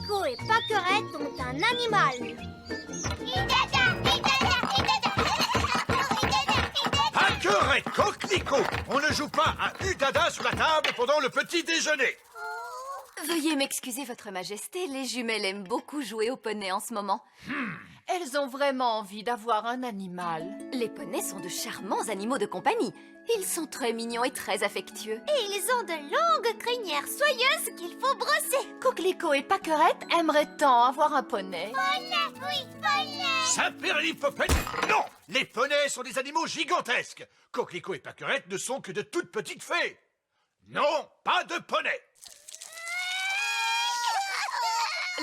Coquelicot et Pâquerette ont un animal. Pâquerette, Coquelicot, on ne joue pas à Udada sur la table pendant le petit déjeuner. Veuillez m'excuser, Votre Majesté, les jumelles aiment beaucoup jouer au poney en ce moment. Elles ont vraiment envie d'avoir un animal. Les poneys sont de charmants animaux de compagnie. Ils sont très mignons et très affectueux. Et ils ont de longues crinières soyeuses qu'il faut brosser. Coquelicot et Pâquerette aimeraient tant avoir un poney. Oui, poney. Saperlipopette, non! Les poneys sont des animaux gigantesques. Coquelicot et Pâquerette ne sont que de toutes petites fées. Non, pas de poney.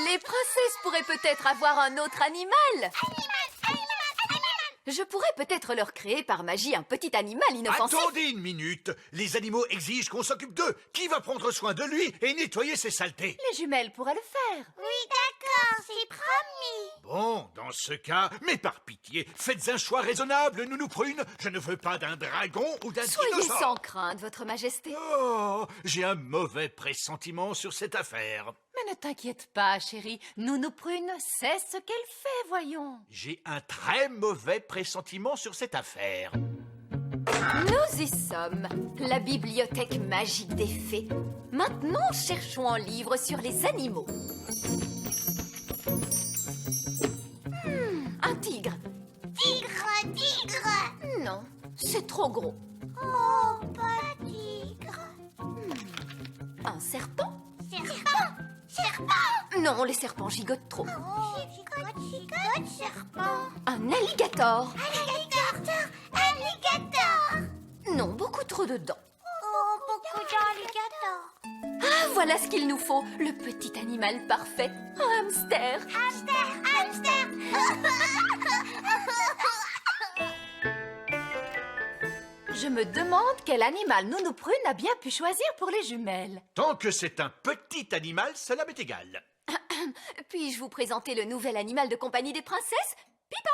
Les princesses pourraient peut-être avoir un autre animal. Je pourrais peut-être leur créer par magie un petit animal inoffensif. Attendez une minute. Les animaux exigent qu'on s'occupe d'eux. Qui va prendre soin de lui et nettoyer ses saletés? Les jumelles pourraient le faire. Oui, d'accord, c'est promis. Bon, dans ce cas, mais par pitié, faites un choix raisonnable, Nounou Prune. Je ne veux pas d'un dragon ou d'un Soyez dinosaure. sans crainte, Votre Majesté. Oh, j'ai un mauvais pressentiment sur cette affaire. Mais ne t'inquiète pas, chérie. Nounou Prune sait ce qu'elle fait, voyons. J'ai un très mauvais pressentiment sur cette affaire. Nous y sommes. La bibliothèque magique des fées. Maintenant, cherchons un livre sur les animaux. Un tigre. Tigre. Non, c'est trop gros. Oh, pas tigre. Un serpent. Serpent. Non, les serpents gigotent trop. Gigote, serpent. Un alligator. Alligator. Non, beaucoup trop de dents. Oh, beaucoup d'alligators. Ah, voilà ce qu'il nous faut. Le petit animal parfait. Un hamster. Hamster. Je me demande quel animal Nounou Prune a bien pu choisir pour les jumelles. Tant que c'est un petit animal, cela m'est égal. Puis-je vous présenter le nouvel animal de compagnie des princesses, Pipa?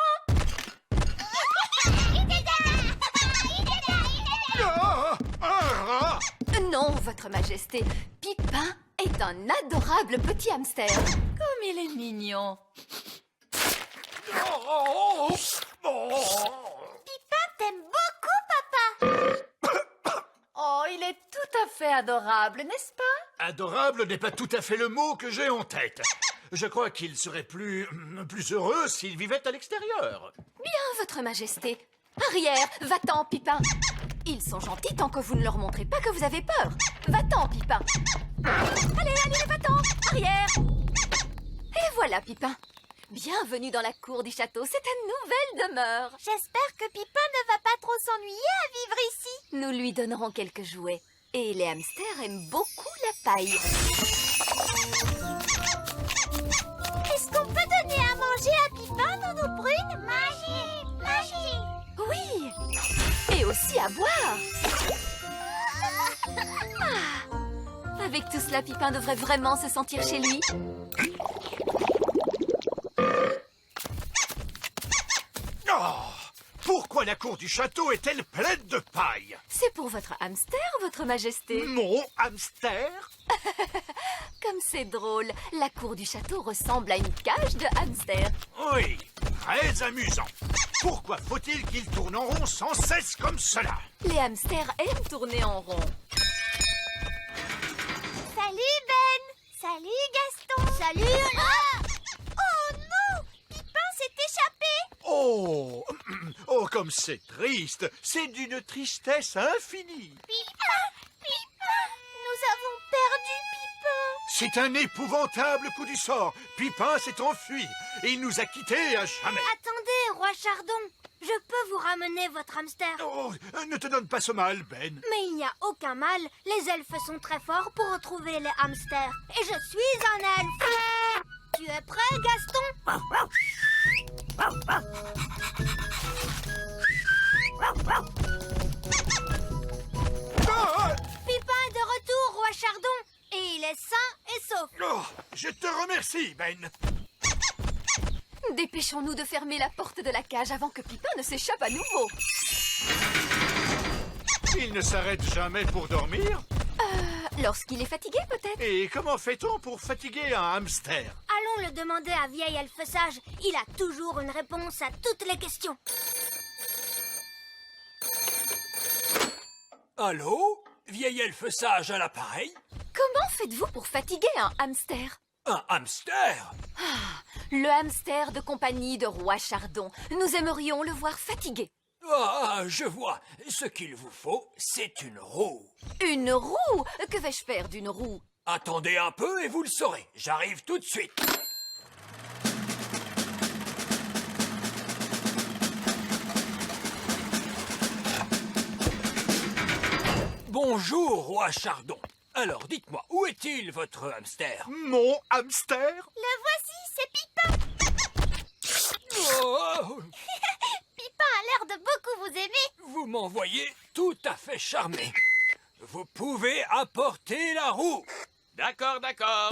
Ah, un rat! Non, Votre Majesté, Pipin est un adorable petit hamster. Comme il est mignon. Oh, Pipin t'aime beaucoup, papa. Oh, il est tout à fait adorable, n'est-ce pas? Adorable n'est pas tout à fait le mot que j'ai en tête. Je crois qu'il serait plus heureux s'il vivait à l'extérieur. Bien, Votre Majesté. Arrière, va-t'en, Pipin. Ils sont gentils tant que vous ne leur montrez pas que vous avez peur. Va-t'en, Pipin. Allez, va-t'en. Arrière. Et voilà, Pipin. Bienvenue dans la cour du château. C'est ta nouvelle demeure. J'espère que Pipin ne va pas trop s'ennuyer à vivre ici. Nous lui donnerons quelques jouets. Et les hamsters aiment beaucoup la paille. Est-ce qu'on peut donner à manger à Pipin, Nounou Prune? Magie. Oui. Et aussi à boire. Avec tout cela, Pipin devrait vraiment se sentir chez lui. Oh, pourquoi la cour du château est-elle pleine de paille? C'est pour votre hamster, Votre Majesté. Mon hamster? Comme c'est drôle, la cour du château ressemble à une cage de hamster. Oui, très amusant. Pourquoi faut-il qu'il tourne en rond sans cesse comme cela? Les hamsters aiment tourner en rond. Salut, Ben. Salut, Gaston. Salut, Oh non, Pipin s'est échappé. Oh, oh, comme c'est triste. C'est d'une tristesse infinie. Pipin. Nous avons perdu Pipin. C'est un épouvantable coup du sort. Pipin s'est enfui et il nous a quittés à jamais. Attendez, Roi Chardon. Je peux vous ramener votre hamster. Oh, ne te donne pas ce mal, Ben. Mais il n'y a aucun mal. Les elfes sont très forts pour retrouver les hamsters. Et je suis un elfe. Tu es prêt, Gaston? Ah, Pipin est de retour, Roi Chardon. Et il est sain et sauf. oh, je te remercie, Ben. Dépêchons-nous de fermer la porte de la cage avant que Pipin ne s'échappe à nouveau. Il ne s'arrête jamais pour dormir? Lorsqu'il est fatigué, peut-être. Et comment fait-on pour fatiguer un hamster? Allons le demander à Vieil Elfe Sage. Il a toujours une réponse à toutes les questions. Allô? Vieil elfe sage à l'appareil? Comment faites-vous pour fatiguer un hamster? Un hamster? Le hamster de compagnie de Roi Chardon. Nous aimerions le voir fatigué. Ah, je vois. Ce qu'il vous faut, c'est une roue. Une roue? Que vais-je faire d'une roue? Attendez un peu et vous le saurez. J'arrive tout de suite. Bonjour, Roi Chardon. Alors, dites-moi, où est-il, votre hamster? Mon hamster? Le voici, c'est Pipin. Oh, Pipin a l'air de beaucoup vous aimer. vous m'envoyez tout à fait charmé. Vous pouvez apporter la roue. D'accord, d'accord.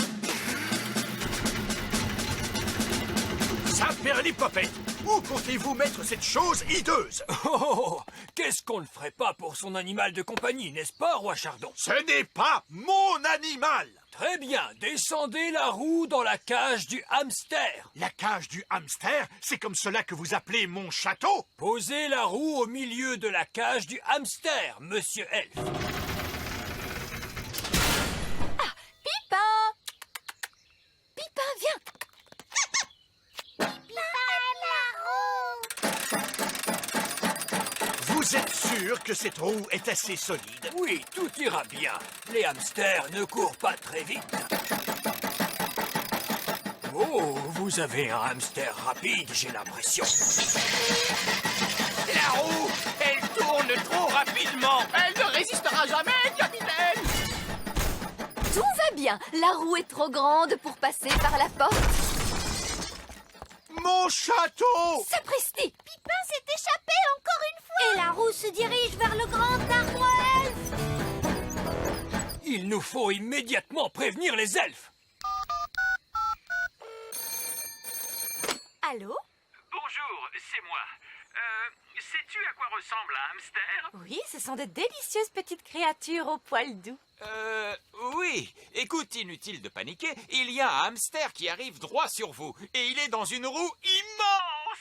Saperlipopette! Où comptez-vous mettre cette chose hideuse? Oh, qu'est-ce qu'on ne ferait pas pour son animal de compagnie, n'est-ce pas, Roi Chardon? Ce n'est pas mon animal! Très bien, descendez la roue dans la cage du hamster. La cage du hamster, c'est comme cela que vous appelez mon château? Posez la roue au milieu de la cage du hamster, Monsieur Elfe. Pipin! Pipin, viens! Vous êtes sûr que cette roue est assez solide? Oui, tout ira bien. Les hamsters ne courent pas très vite. Oh, vous avez un hamster rapide, j'ai l'impression. La roue, elle tourne trop rapidement. Elle ne résistera jamais, capitaine. Tout va bien. La roue est trop grande pour passer par la porte. Mon château! Sapristi! Pipin s'est échappé encore une fois. Et la roue se dirige vers le grand arbre elfe. Il nous faut immédiatement prévenir les elfes. Allô? Bonjour, c'est moi. Sais-tu à quoi ressemble un hamster? Oui, ce sont de délicieuses petites créatures aux poils doux. Oui. Écoute, inutile de paniquer. Il y a un hamster qui arrive droit sur vous. Et il est dans une roue immense.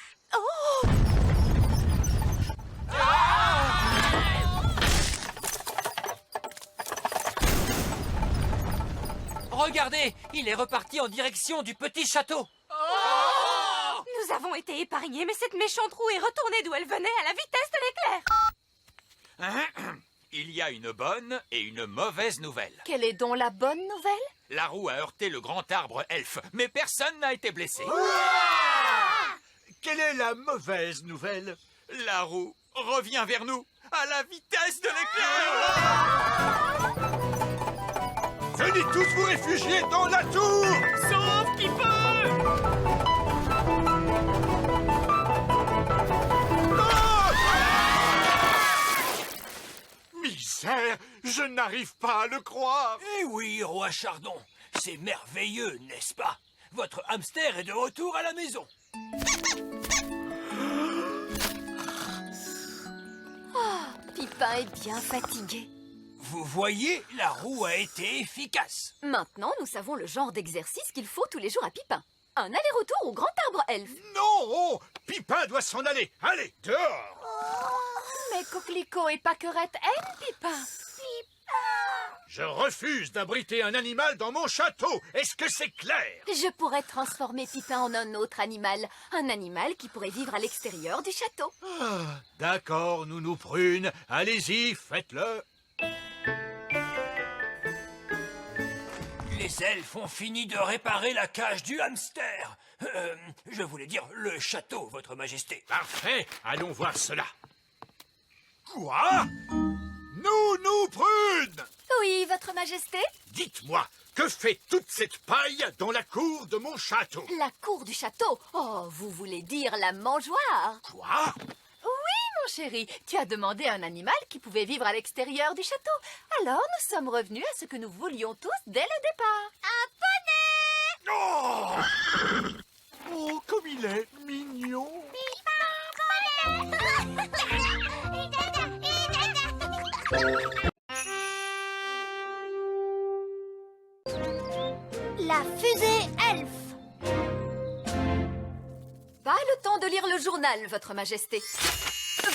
Regardez, il est reparti en direction du petit château. Nous avons été épargnés, mais cette méchante roue est retournée d'où elle venait à la vitesse de l'éclair. Il y a une bonne et une mauvaise nouvelle. Quelle est donc la bonne nouvelle? La roue a heurté le grand arbre elfe, mais personne n'a été blessé. Quelle est la mauvaise nouvelle? La roue revient vers nous à la vitesse de l'éclair. Venez tous vous réfugier dans la tour! Sauf qui peut. Misère, je n'arrive pas à le croire. Eh oui, Roi Chardon, c'est merveilleux, n'est-ce pas? Votre hamster est de retour à la maison. Pipin est bien fatigué. Vous voyez, la roue a été efficace. Maintenant, nous savons le genre d'exercice qu'il faut tous les jours à Pipin. Un aller-retour au grand arbre elfe. Non! Pipin doit s'en aller. Allez, dehors! Mais Coquelicot et Pâquerette aiment Pipin. Je refuse d'abriter un animal dans mon château. Est-ce que c'est clair? Je pourrais transformer Pipin en un autre animal. Un animal qui pourrait vivre à l'extérieur du château. D'accord, Nounou Prune. Allez-y, faites-le. Les elfes ont fini de réparer la cage du hamster. Je voulais dire le château, Votre Majesté. Parfait, allons voir cela. Quoi? Nounou Prune! Oui, Votre Majesté? Dites-moi, que fait toute cette paille dans la cour de mon château? La cour du château. Oh, vous voulez dire la mangeoire? Quoi? Mon chéri, tu as demandé un animal qui pouvait vivre à l'extérieur du château. Alors, nous sommes revenus à ce que nous voulions tous dès le départ. Oh! Oh, comme il est mignon! La fusée elfe. Pas le temps de lire le journal, Votre Majesté.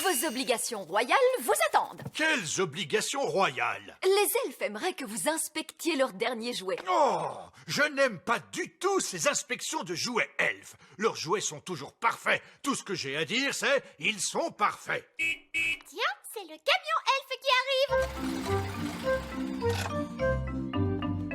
Vos obligations royales vous attendent. Quelles obligations royales! Les elfes aimeraient que vous inspectiez leurs derniers jouets. Oh, je n'aime pas du tout ces inspections de jouets elfes. Leurs jouets sont toujours parfaits. Tout ce que j'ai à dire, c'est ils sont parfaits. Tiens, c'est le camion elfe qui arrive.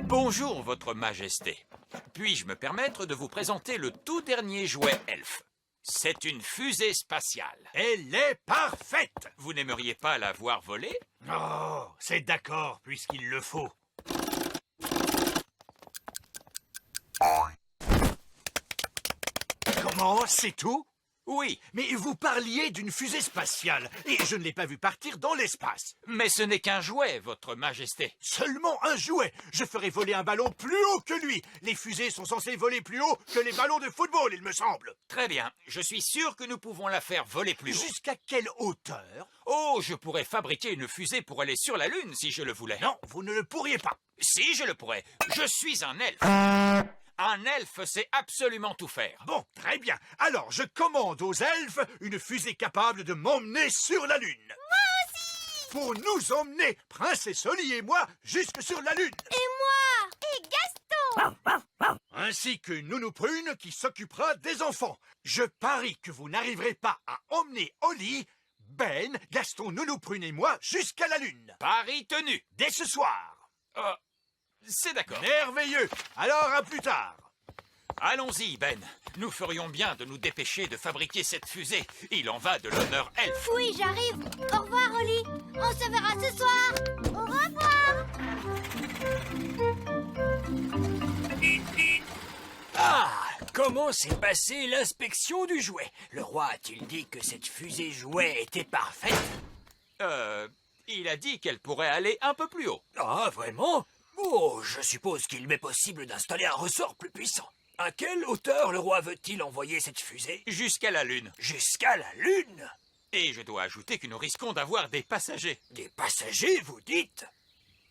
Bonjour, Votre Majesté. Puis-je me permettre de vous présenter le tout dernier jouet elfe? C'est une fusée spatiale. Elle est parfaite. Vous n'aimeriez pas la voir voler? Oh, c'est d'accord, puisqu'il le faut. Comment? C'est tout? Oui, Mais vous parliez d'une fusée spatiale, et je ne l'ai pas vue partir dans l'espace. mais ce n'est qu'un jouet, Votre Majesté. Seulement un jouet. Je ferai voler un ballon plus haut que lui. Les fusées sont censées voler plus haut que les ballons de football, il me semble. Très bien, je suis sûr que nous pouvons la faire voler plus haut. Jusqu'à quelle hauteur? Oh, je pourrais fabriquer une fusée pour aller sur la Lune si je le voulais. Non, vous ne le pourriez pas. Si je le pourrais. Je suis un elfe. Un elfe sait absolument tout faire. Bon, très bien. Alors, je commande aux elfes une fusée capable de m'emmener sur la Lune. Moi aussi! Pour nous emmener, Princesse Holly et moi, jusque sur la Lune. Et moi. Et Gaston. Ainsi que Nounou Prune qui s'occupera des enfants. Je parie que vous n'arriverez pas à emmener Holly, Ben, Gaston, Nounou Prune et moi jusqu'à la Lune. Pari tenu. Dès ce soir. C'est d'accord. Merveilleux. Alors, à plus tard. Allons-y, Ben. Nous ferions bien de nous dépêcher de fabriquer cette fusée. Il en va de l'honneur elfe. Oui, j'arrive. Au revoir, Holly. On se verra ce soir. Au revoir. Ah! Comment s'est passée l'inspection du jouet? Le roi a-t-il dit que cette fusée jouet était parfaite? Il a dit qu'elle pourrait aller un peu plus haut. Ah, vraiment? Oh, je suppose qu'il m'est possible d'installer un ressort plus puissant. À quelle hauteur le roi veut-il envoyer cette fusée? Jusqu'à la Lune. Jusqu'à la Lune? Et je dois ajouter que nous risquons d'avoir des passagers. Des passagers, vous dites?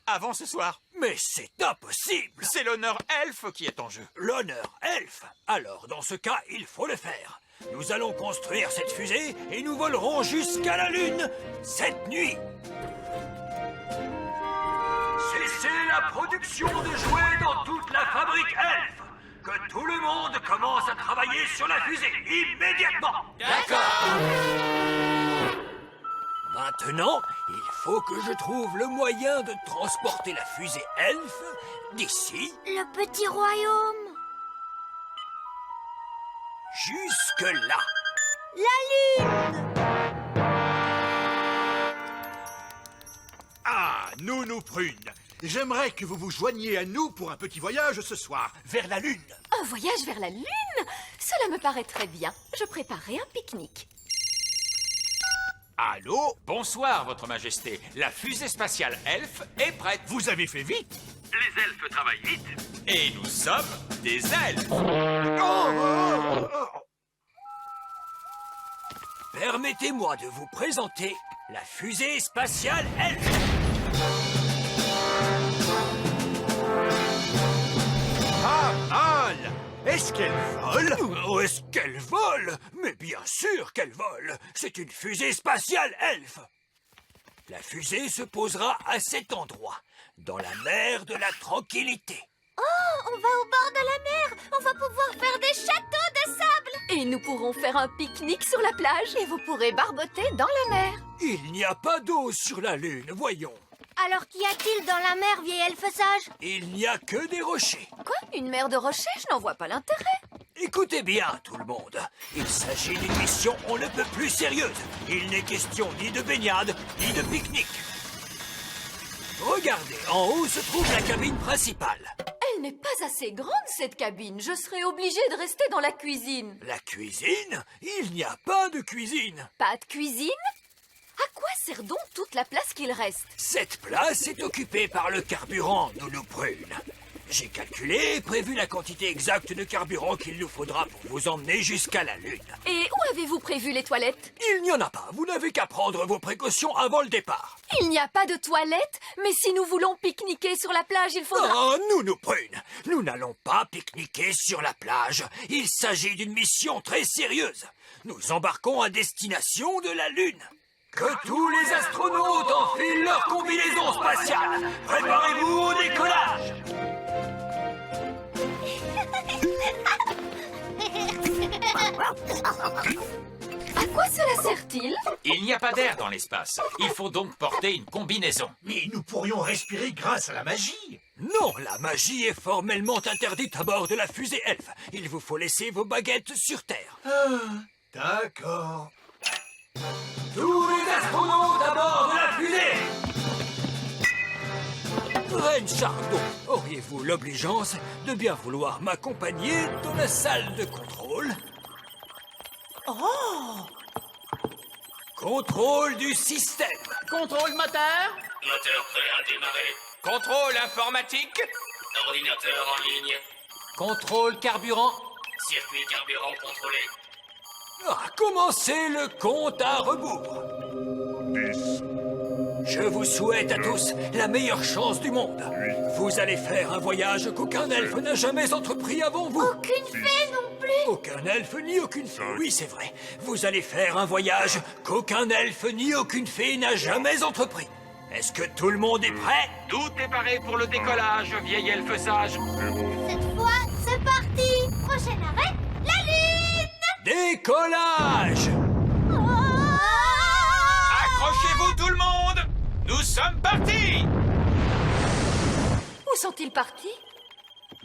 Avant ce soir. Mais c'est impossible! C'est l'honneur elfe qui est en jeu. L'honneur elfe? Alors, dans ce cas, il faut le faire. Nous allons construire cette fusée et nous volerons jusqu'à la Lune cette nuit. Cessez la production de jouets dans toute la fabrique elfe. Que tout le monde commence à travailler sur la fusée immédiatement. D'accord. Maintenant, il faut que je trouve le moyen de transporter la fusée elfe d'ici Le petit royaume. jusque là. La Lune. Ah, Nounou Prune. J'aimerais que vous vous joigniez à nous pour un petit voyage ce soir, vers la Lune. Un voyage vers la Lune? Cela me paraît très bien. Je préparerai un pique-nique. Allô? Bonsoir, Votre Majesté. La fusée spatiale elfe est prête. Vous avez fait vite? Les elfes travaillent vite. Et nous sommes des elfes. Permettez-moi de vous présenter la fusée spatiale elfe. Pas mal! Est-ce qu'elle vole? Oh, est-ce qu'elle vole? Mais bien sûr qu'elle vole. C'est une fusée spatiale elfe. La fusée se posera à cet endroit, dans la mer de la tranquillité. On va au bord de la mer. On va pouvoir faire des châteaux de sable. Et nous pourrons faire un pique-nique sur la plage et vous pourrez barboter dans la mer. Il n'y a pas d'eau sur la Lune, voyons. Alors qu'y a-t-il dans la mer, vieil elfe sage? Il n'y a que des rochers. Quoi? Une mer de rochers? Je n'en vois pas l'intérêt. Écoutez bien, tout le monde. Il s'agit d'une mission on ne peut plus sérieuse. Il n'est question ni de baignade, ni de pique-nique. Regardez, en haut se trouve la cabine principale. Elle n'est pas assez grande, cette cabine. Je serai obligée de rester dans la cuisine. La cuisine? Il n'y a pas de cuisine. Pas de cuisine? À quoi sert donc toute la place qu'il reste? Cette place est occupée par le carburant, Nounou Prune. J'ai calculé et prévu la quantité exacte de carburant qu'il nous faudra pour vous emmener jusqu'à la Lune. Et où avez-vous prévu les toilettes? Il n'y en a pas. Vous n'avez qu'à prendre vos précautions avant le départ. Il n'y a pas de toilettes, mais si nous voulons pique-niquer sur la plage, il faudra... Oh, nous, Prune, nous n'allons pas pique-niquer sur la plage. Il s'agit d'une mission très sérieuse. Nous embarquons à destination de la Lune. Que tous les astronautes enfilent leur combinaison spatiale. Préparez-vous au décollage. À quoi cela sert-il? Il n'y a pas d'air dans l'espace. Il faut donc porter une combinaison. Mais nous pourrions respirer grâce à la magie. Non, la magie est formellement interdite à bord de la fusée Elf. Il vous faut laisser vos baguettes sur Terre. D'accord. Tous les astronautes à bord de la fusée! Reine Chardon, auriez-vous l'obligeance de bien vouloir m'accompagner dans la salle de contrôle? Oh! Contrôle du système. Contrôle moteur. Moteur prêt à démarrer. Contrôle informatique. Ordinateur en ligne. Contrôle carburant. Circuit carburant contrôlé. Commencez le compte à rebours. 10, Je vous souhaite à tous la meilleure chance du monde. Vous allez faire un voyage qu'aucun elfe n'a jamais entrepris avant vous. Aucune fée non plus. Aucun elfe ni aucune fée. Oui, c'est vrai. Vous allez faire un voyage qu'aucun elfe ni aucune fée n'a jamais entrepris. Est-ce que tout le monde est prêt? Tout est paré pour le décollage, vieil elfe sage. Cette fois, c'est parti. Prochain arrêt, la Lune. Décollage! Accrochez-vous tout le monde. Nous sommes partis. Où sont-ils partis?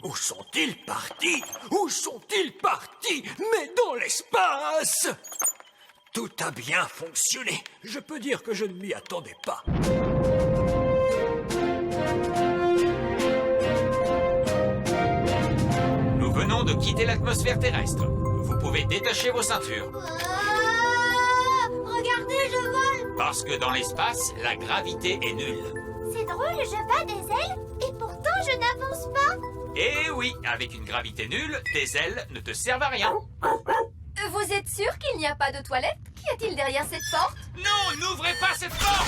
Où sont-ils partis? Où sont-ils partis? Mais dans l'espace! Tout a bien fonctionné. Je peux dire que je ne m'y attendais pas. Nous venons de quitter l'atmosphère terrestre. Vous pouvez détacher vos ceintures. Regardez, je vole. Parce que dans l'espace, la gravité est nulle. C'est drôle, je bats des ailes et pourtant je n'avance pas. Et oui, avec une gravité nulle, tes ailes ne te servent à rien. Vous êtes sûr qu'il n'y a pas de toilettes? Qu'y a-t-il derrière cette porte? Non, n'ouvrez pas cette porte!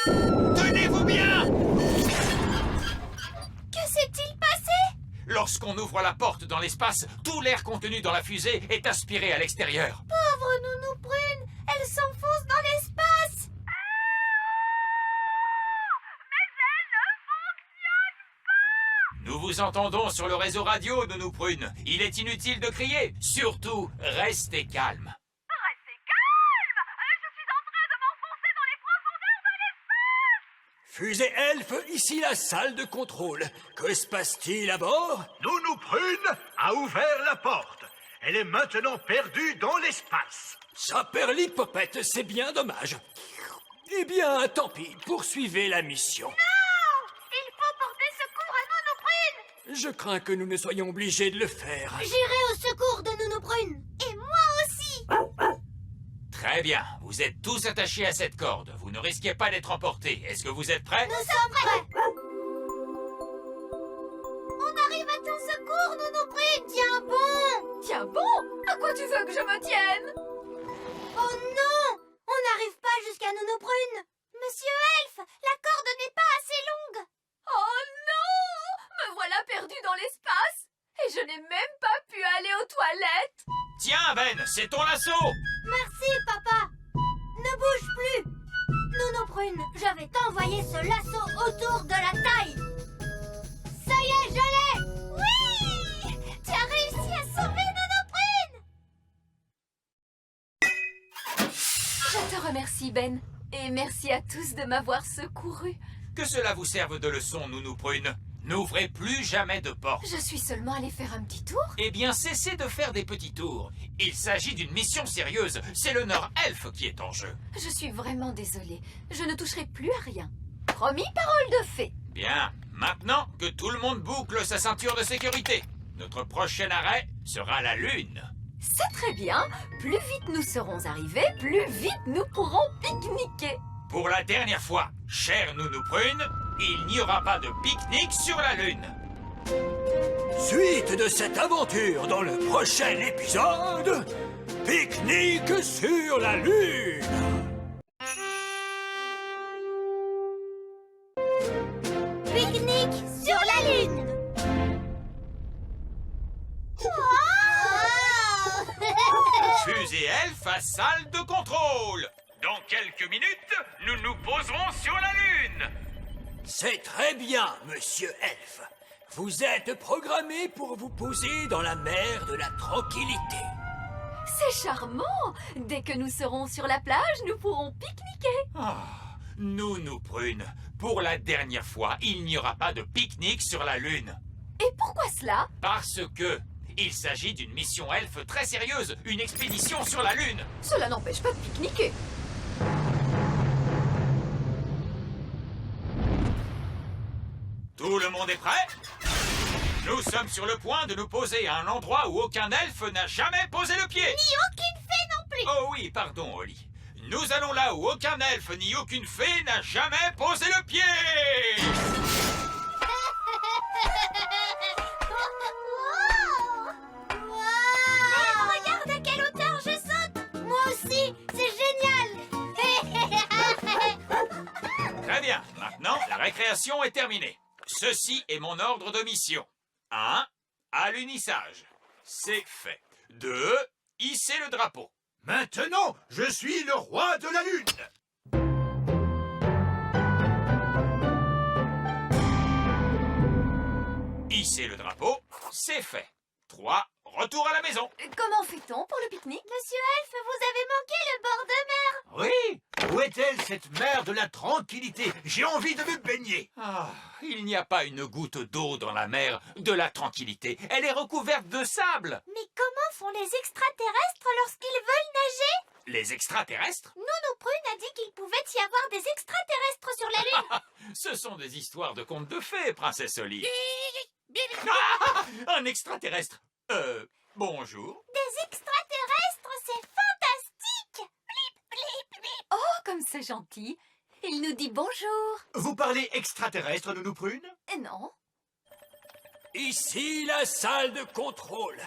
Tenez-vous bien! Que s'est-il passé? Lorsqu'on ouvre la porte dans l'espace, tout l'air contenu dans la fusée est aspiré à l'extérieur. Pauvre Nounou Prune, elle s'enfonce dans l'espace. Nous vous entendons sur le réseau radio, Nounou Prune. Il est inutile de crier. Surtout, restez calme. Fusée Elfe, ici la salle de contrôle. Que se passe-t-il à bord? Nounou Prune a ouvert la porte. Elle est maintenant perdue dans l'espace. Saperlipopette, c'est bien dommage. Eh bien, tant pis, poursuivez la mission. Il faut porter secours à Nounou Prune. Je crains que nous ne soyons obligés de le faire. J'irai au secours de Nounou Prune. Et moi aussi. Très bien, vous êtes tous attachés à cette corde. Vous ne risquez pas d'être emportés. Est-ce que vous êtes prêts? Nous sommes prêts. On arrive à ton secours, Nounou Prune. Tiens bon. Tiens bon, à quoi tu veux que je me tienne? Oh non, on n'arrive pas jusqu'à Nounou Prune. Monsieur Elfe, la corde n'est pas assez longue. Oh non! Me voilà perdue dans l'espace! Et je n'ai même pas pu aller aux toilettes! Tiens, Ben, c'est ton lasso! Merci, papa. Ne bouge plus. Nounou Prune, je vais t'envoyer ce lasso autour de la taille. Ça y est, je l'ai. Oui! Tu as réussi à sauver Nounou Prune. Je te remercie, Ben. Et merci à tous de m'avoir secouru. Que cela vous serve de leçon, Nounou Prune. N'ouvrez plus jamais de porte. Je suis seulement allée faire un petit tour. Eh bien, cessez de faire des petits tours. Il s'agit d'une mission sérieuse. C'est l'honneur elfe qui est en jeu. Je suis vraiment désolée. Je ne toucherai plus à rien. Promis, parole de fée. Bien, maintenant que tout le monde boucle sa ceinture de sécurité. Notre prochain arrêt sera la Lune. C'est très bien. Plus vite nous serons arrivés, plus vite nous pourrons pique-niquer. Pour la dernière fois, chère Nounou Prune, il n'y aura pas de pique-nique sur la Lune. Suite de cette aventure dans le prochain épisode, pique-nique sur la Lune. Pique-nique sur la Lune. Fusée Elf à salle de contrôle. Dans quelques minutes, nous nous poserons sur la Lune. C'est très bien, monsieur Elf. Vous êtes programmé pour vous poser dans la mer de la tranquillité. C'est charmant. Dès que nous serons sur la plage, nous pourrons pique-niquer. Nounou Prune, pour la dernière fois, il n'y aura pas de pique-nique sur la Lune. Et pourquoi cela? Parce que il s'agit d'une mission elfe très sérieuse, une expédition sur la Lune. Cela n'empêche pas de pique-niquer. Tout le monde est prêt? Nous sommes sur le point de nous poser à un endroit où aucun elfe n'a jamais posé le pied. Ni aucune fée non plus. Oh oui, pardon, Oli. Nous allons là où aucun elfe ni aucune fée n'a jamais posé le pied. Wow. Regarde à quelle hauteur je saute. Moi aussi, c'est génial. Très bien. Maintenant, la récréation est terminée. Ceci est mon ordre de mission. 1. Alunissage. C'est fait. 2. Hisser le drapeau. Maintenant, je suis le roi de la Lune. Hisser le drapeau. C'est fait. 3. Retour à la maison. Comment fait-on pour le pique-nique? Monsieur Elf, vous avez manqué le bord de mer. Oui, où est-elle cette mer de la tranquillité? J'ai envie de me baigner. Il n'y a pas une goutte d'eau dans la mer de la tranquillité. Elle est recouverte de sable. Mais comment font les extraterrestres lorsqu'ils veulent nager? Les extraterrestres? Nounou Prune a dit qu'il pouvait y avoir des extraterrestres sur la Lune. Ce sont des histoires de contes de fées, princesse Oli. Un extraterrestre. Bonjour. Des extraterrestres, c'est fantastique. Blip, blip, blip. Oh, comme c'est gentil. Il nous dit bonjour. Vous parlez extraterrestre, Nounou Prune? Non. Ici la salle de contrôle.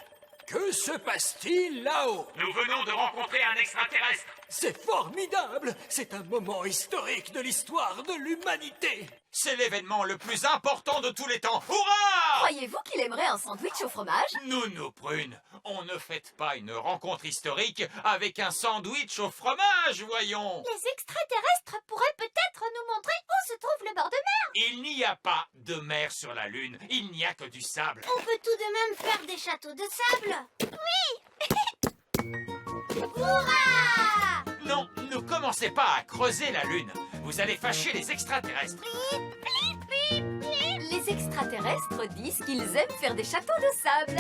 Que se passe-t-il là-haut? Nous venons de rencontrer un extraterrestre. C'est formidable. C'est un moment historique de l'histoire de l'humanité. C'est l'événement le plus important de tous les temps. Hurrah! Croyez-vous qu'il aimerait un sandwich au fromage? Nounou Prune, on ne fête pas une rencontre historique avec un sandwich au fromage, voyons. Les extraterrestres pourraient peut-être nous montrer où se trouve le bord de mer. Il n'y a pas de mer sur la Lune, il n'y a que du sable. On peut tout de même faire des châteaux de sable. Oui. Hurrah! Non, ne commencez pas à creuser la Lune. Vous allez fâcher les extraterrestres. Les extraterrestres disent qu'ils aiment faire des châteaux de sable.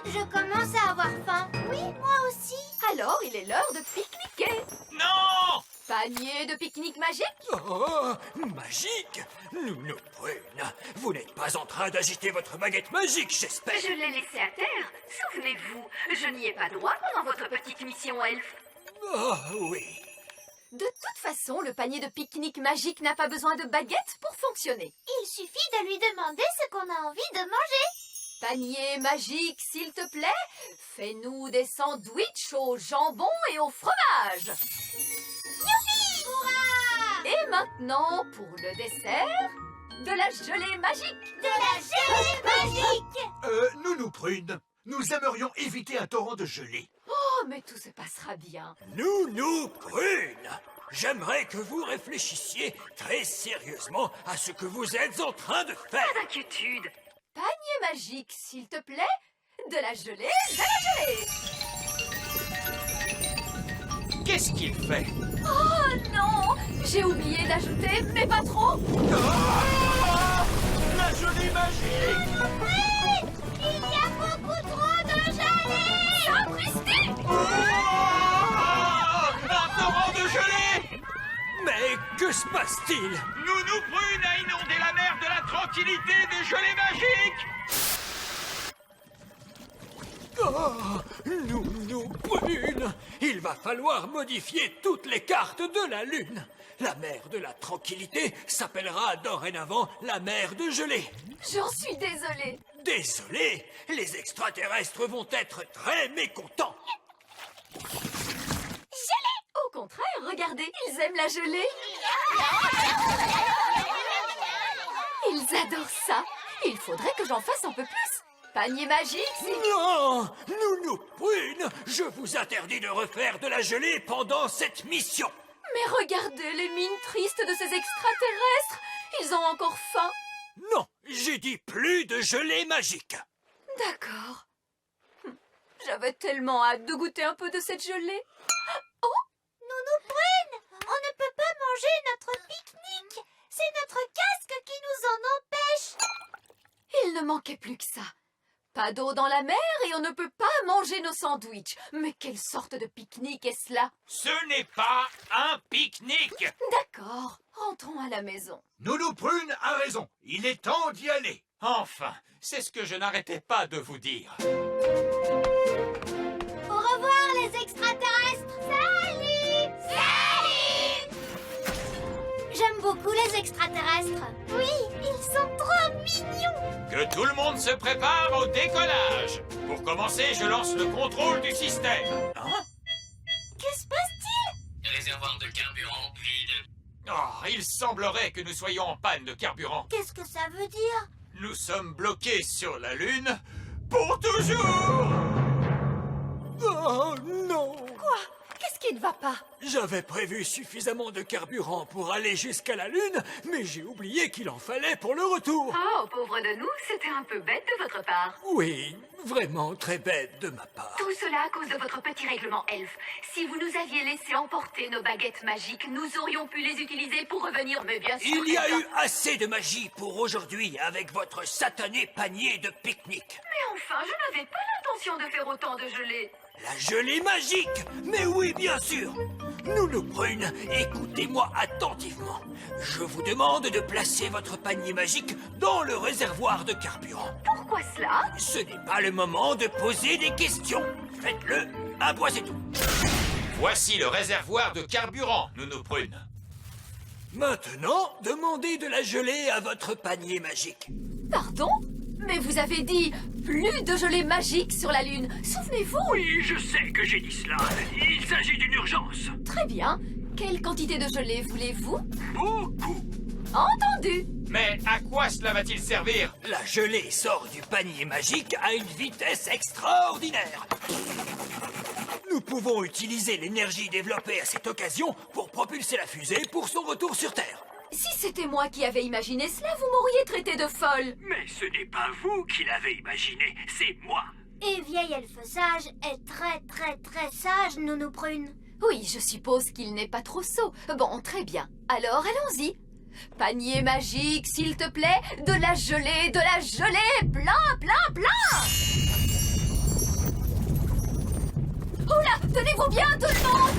Je commence à avoir faim. Oui, moi aussi. Alors, il est l'heure de pique-niquer. Non! Panier de pique-nique magique? Oh, magique! Nounou Prune, vous n'êtes pas en train d'agiter votre baguette magique, j'espère. Je l'ai laissé à terre. Souvenez-vous, je n'y ai pas droit pendant votre petite mission elfe. Oh, oui. De toute façon, le panier de pique-nique magique n'a pas besoin de baguette pour fonctionner. Il suffit de lui demander ce qu'on a envie de manger. Panier magique, s'il te plaît, fais-nous des sandwichs au jambon et au fromage. Youpi! Hurrah! Et maintenant, pour le dessert, de la gelée magique. De la gelée magique! Nounou Prune, nous aimerions éviter un torrent de gelée. Oh, mais tout se passera bien. Nounou Prune, j'aimerais que vous réfléchissiez très sérieusement à ce que vous êtes en train de faire. Pas d'inquiétude. Panier magique, s'il te plaît, de la gelée, de la gelée. Qu'est-ce qu'il fait? Oh non, j'ai oublié d'ajouter, mais pas trop. La gelée magique! Oui! Il y a beaucoup trop de gelée! Sapristi! Un torrent de gelée! Mais que se passe-t-il? Nounou Prune a inondé la mer de la tranquillité des gelées magiques. Oh, Nounou Prune, il va falloir modifier toutes les cartes de la Lune. La mer de la tranquillité s'appellera dorénavant la mer de gelée. J'en suis désolée. Désolé, les extraterrestres vont être très mécontents. Au contraire, regardez, ils aiment la gelée. Ils adorent ça. Il faudrait que j'en fasse un peu plus. Panier magique, c'est... Non, Nounou Prune, je vous interdis de refaire de la gelée pendant cette mission. Mais regardez les mines tristes de ces extraterrestres. Ils ont encore faim. Non, j'ai dit plus de gelée magique. D'accord. J'avais tellement hâte de goûter un peu de cette gelée. Nounou Prune, on ne peut pas manger notre pique-nique. C'est notre casque qui nous en empêche. Il ne manquait plus que ça. Pas d'eau dans la mer et on ne peut pas manger nos sandwichs. Mais quelle sorte de pique-nique est-ce là? Ce n'est pas un pique-nique. D'accord, rentrons à la maison. Nounou Prune a raison. Il est temps d'y aller. Enfin, c'est ce que je n'arrêtais pas de vous dire. Au revoir les extraterrestres. Salut. Salut. J'aime beaucoup les extraterrestres. Oui, ils sont trop mignons. Que tout le monde se prépare au décollage. Pour commencer, je lance le contrôle du système. Hein? Que se passe-t-il? Réservoir de carburant vide. Oh, il semblerait que nous soyons en panne de carburant. Qu'est-ce que ça veut dire? Nous sommes bloqués sur la Lune pour toujours. Oh non! Qu'est-ce qui ne va pas? J'avais prévu suffisamment de carburant pour aller jusqu'à la Lune, mais j'ai oublié qu'il en fallait pour le retour. Oh, pauvre de nous, c'était un peu bête de votre part. Oui, vraiment très bête de ma part. Tout cela à cause de votre petit règlement elfe. Si vous nous aviez laissé emporter nos baguettes magiques, nous aurions pu les utiliser pour revenir, mais bien sûr... Il y a que ça- eu assez de magie pour aujourd'hui avec votre satané panier de pique-nique. Mais enfin, je n'avais pas l'intention de faire autant de gelée. La gelée magique! Mais oui, bien sûr! Nounou Prune, écoutez-moi attentivement. Je vous demande de placer votre panier magique dans le réservoir de carburant. Pourquoi cela? Ce n'est pas le moment de poser des questions. Faites-le, un point c'est tout. Voici le réservoir de carburant, Nounou Prune. Maintenant, demandez de la gelée à votre panier magique. Pardon? Mais vous avez dit plus de gelée magique sur la Lune. Souvenez-vous? Oui, je sais que j'ai dit cela. Il s'agit d'une urgence. Très bien. Quelle quantité de gelée voulez-vous? Beaucoup. Entendu. Mais à quoi cela va-t-il servir? La gelée sort du panier magique à une vitesse extraordinaire. Nous pouvons utiliser l'énergie développée à cette occasion pour propulser la fusée pour son retour sur Terre. Si c'était moi qui avais imaginé cela, vous m'auriez traité de folle. Mais ce n'est pas vous qui l'avez imaginé, c'est moi. Et vieil elfe sage est très sage, Nounou Prune. Oui, je suppose qu'il n'est pas trop sot. Bon, très bien. Alors, allons-y. Panier magique, s'il te plaît. De la gelée, plein, plein, plein. Oula, tenez-vous bien, tout le monde.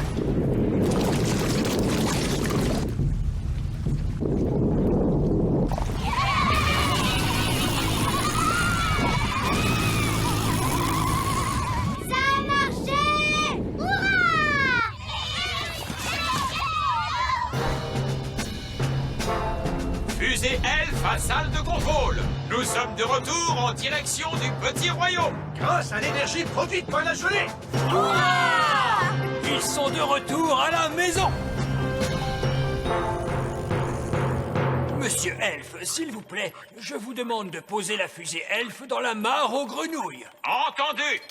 Ça a marché! Hurrah! Fusée Elfe à salle de contrôle. Nous sommes de retour en direction du petit royaume. Grâce à l'énergie produite par la gelée. Ils sont de retour à la maison. Monsieur Elfe, s'il vous plaît, je vous demande de poser la fusée Elfe dans la mare aux grenouilles. Entendu.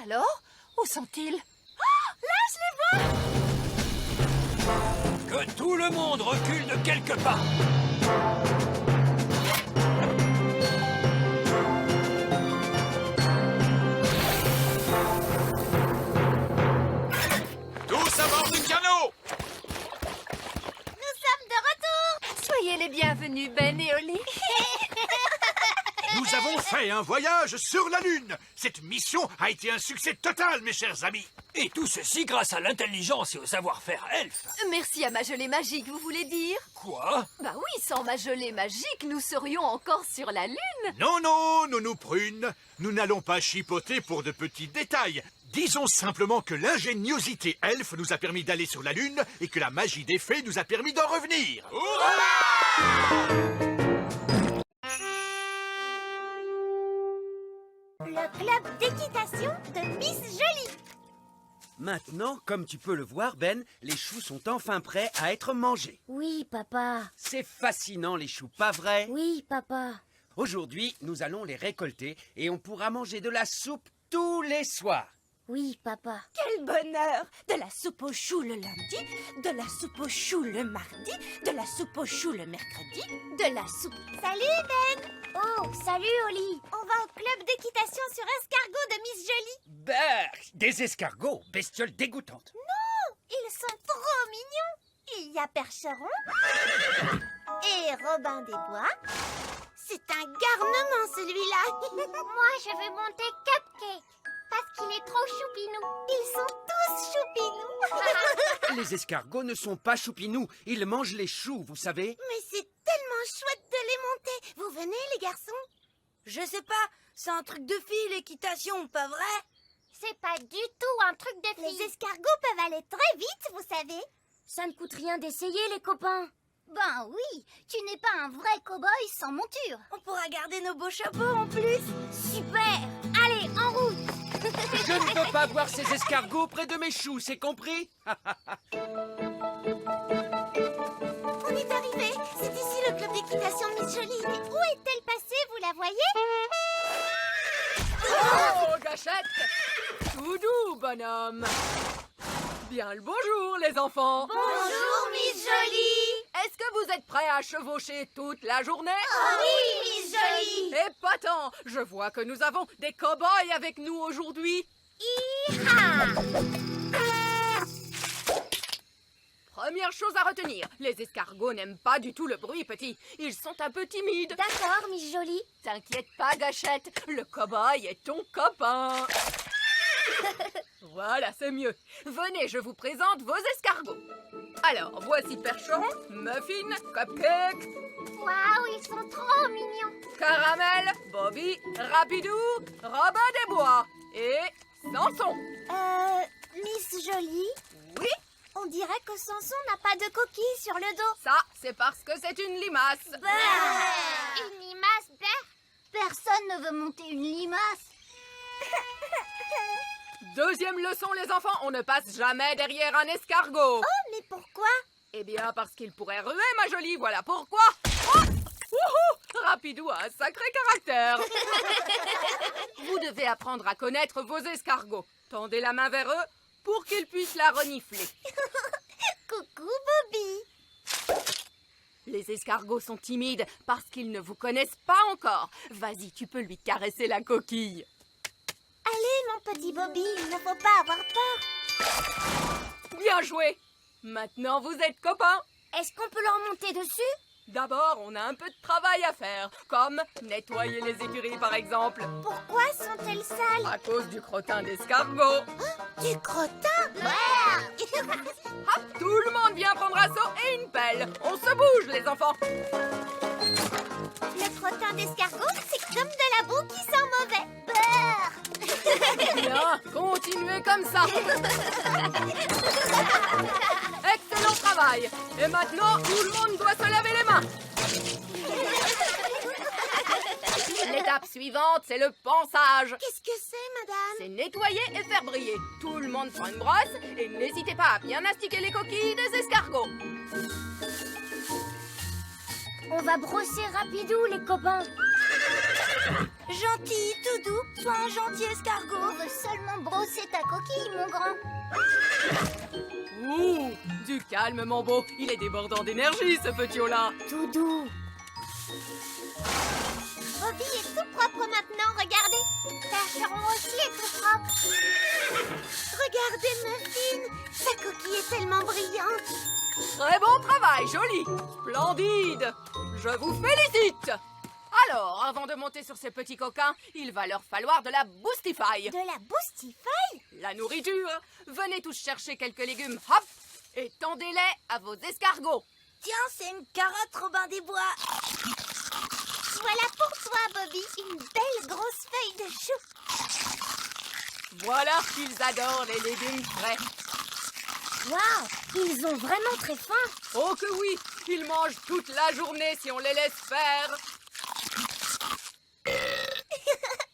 Alors, où sont-ils? Que tout le monde recule de quelques pas. Tous à bord du canot. Nous sommes de retour! Soyez les bienvenus, Ben et Oli. Nous avons fait un voyage sur la Lune. Cette mission a été un succès total, mes chers amis. Et tout ceci grâce à l'intelligence et au savoir-faire elfe. Merci à ma gelée magique, vous voulez dire? Quoi? Bah oui, sans ma gelée magique, nous serions encore sur la Lune. Non, non, Nounou Prune, nous n'allons pas chipoter pour de petits détails. Disons simplement que l'ingéniosité elfe nous a permis d'aller sur la Lune et que la magie des fées nous a permis d'en revenir. Le club d'équitation de Miss Jolie. Maintenant, comme tu peux le voir, Ben, les choux sont enfin prêts à être mangés. Oui, papa. C'est fascinant, les choux, pas vrai? Oui, papa. Aujourd'hui, nous allons les récolter et on pourra manger de la soupe tous les soirs. Oui, papa. Quel bonheur! De la soupe aux choux le lundi, de la soupe aux choux le mardi, de la soupe aux choux le mercredi, de la soupe... Salut, Ben. Oh, salut, Oli. On va au club d'équitation sur escargot de Miss Jolie. Berk, des escargots, bestioles dégoûtantes. Ils sont trop mignons. Il y a Percheron et Robin des Bois. C'est un garnement, celui-là. Moi, je veux monter Cupcake parce qu'il est trop choupinou. Ils sont tous choupinous. Les escargots ne sont pas choupinous, ils mangent les choux, vous savez. Mais c'est tellement chouette de les monter. Vous venez, les garçons? Je sais pas, c'est un truc de fille, l'équitation, pas vrai? C'est pas du tout un truc de fille. Les escargots peuvent aller très vite, vous savez. Ça ne coûte rien d'essayer, les copains. Ben oui, tu n'es pas un vrai cow-boy sans monture. On pourra garder nos beaux chapeaux en plus. Super. Allez, en route. Je ne veux pas voir ces escargots près de mes choux, c'est compris? On est arrivé. C'est ici le club d'équitation de Miss Jolie. Mais où est-elle passée, vous la voyez? Oh, gâchette! Tout doux, bonhomme. Bien le bonjour, les enfants. Bonjour, Miss Jolie. Est-ce que vous êtes prêts à chevaucher toute la journée? Oh oui, Miss Jolie. Épatant! Je vois que nous avons des cow-boys avec nous aujourd'hui. Hi-ha. Première chose à retenir, les escargots n'aiment pas du tout le bruit, petit. Ils sont un peu timides. D'accord, Miss Jolie. T'inquiète pas, gâchette. Le cow-boy est ton copain. Voilà, c'est mieux. Venez, je vous présente vos escargots. Alors, voici Percheron, Muffin, Cupcake, Waouh, ils sont trop mignons. Caramel, Bobby, Rapidou, Robin des Bois et Samson. Miss Jolie, Oui, on dirait que Samson n'a pas de coquille sur le dos. ça, c'est parce que c'est une limace. Une limace, personne ne veut monter une limace. Deuxième leçon, les enfants, on ne passe jamais derrière un escargot. Oh, mais pourquoi? Eh bien, parce qu'il pourrait ruer, ma jolie, voilà pourquoi. Oh, wouhou, Rapidou a un sacré caractère. Vous devez apprendre à connaître vos escargots. Tendez la main vers eux pour qu'ils puissent la renifler. Coucou, Bobby. Les escargots sont timides parce qu'ils ne vous connaissent pas encore. Vas-y, tu peux lui caresser la coquille. Allez, mon petit Bobby, il ne faut pas avoir peur. Bien joué. Maintenant, vous êtes copains. Est-ce qu'on peut leur monter dessus? D'abord, on a un peu de travail à faire, comme nettoyer les écuries, par exemple. Pourquoi sont-elles sales? À cause du crottin d'escargot. Du crottin? Hop, tout le monde vient prendre un seau et une pelle. On se bouge, les enfants. Le crottin d'escargot, c'est comme de la boue qui sent mauvais. Bien, continuez comme ça. Excellent travail. Et maintenant, tout le monde doit se laver les mains. L'étape suivante, c'est le ponçage. Qu'est-ce que c'est, madame? C'est nettoyer et faire briller. Tout le monde prend une brosse et n'hésitez pas à bien astiquer les coquilles des escargots. On va brosser Rapidou, les copains. Gentil, tout doux, sois un gentil escargot. On veut seulement brosser ta coquille, mon grand. Ouh, du calme, mon beau. Il est débordant d'énergie, ce petit-là. Tout doux. Bobby est tout propre maintenant, regardez. Percheron aussi est tout propre. Regardez Muffin, sa coquille est tellement brillante. Très bon travail, joli. Splendide. Je vous félicite. Alors, avant de monter sur ces petits coquins, il va leur falloir de la Boostify. De la Boostify? La nourriture. Venez tous chercher quelques légumes, hop, et tendez-les à vos escargots. Tiens, c'est une carotte, Robin des Bois. Voilà pour toi, Bobby, une belle grosse feuille de chou. Voilà qu'ils adorent les légumes frais. Waouh, ils ont vraiment très faim. Oh que oui, ils mangent toute la journée si on les laisse faire.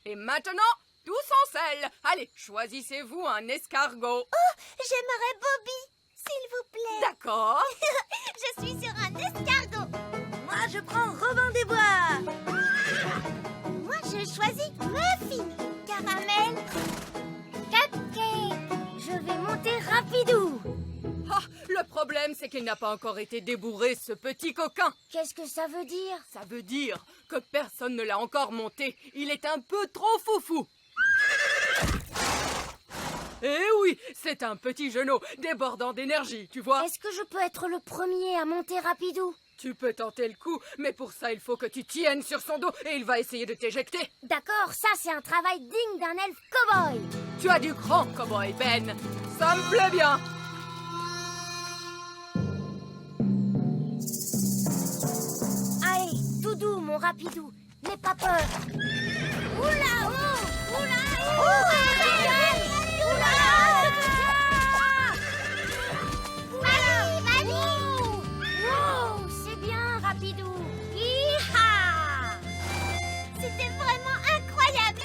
Et maintenant, tous en selle. Allez, choisissez-vous un escargot. Oh, j'aimerais Bobby, s'il vous plaît. D'accord. Je suis sur un escargot. Moi, je prends Robin des Bois. Moi, je choisis Muffin, Caramel, Cupcake, je vais monter rapidou. Ah, le problème, c'est qu'il n'a pas encore été débourré, ce petit coquin. Qu'est-ce que ça veut dire? Ça veut dire que personne ne l'a encore monté. Il est un peu trop foufou. Eh oui, c'est un petit genou débordant d'énergie, tu vois. Est-ce que je peux être le premier à monter rapidou? Tu peux tenter le coup, mais pour ça, il faut que tu tiennes sur son dos et il va essayer de t'éjecter. D'accord, ça c'est un travail digne d'un elfe cow-boy. Tu as du grand cow-boy, Ben. Ça me plaît bien. Allez, tout doux, mon rapidou. N'aie pas peur. Oula, oh, oula, oh, oula, wow, c'est bien, rapidou. Hi-ha! c'était vraiment incroyable.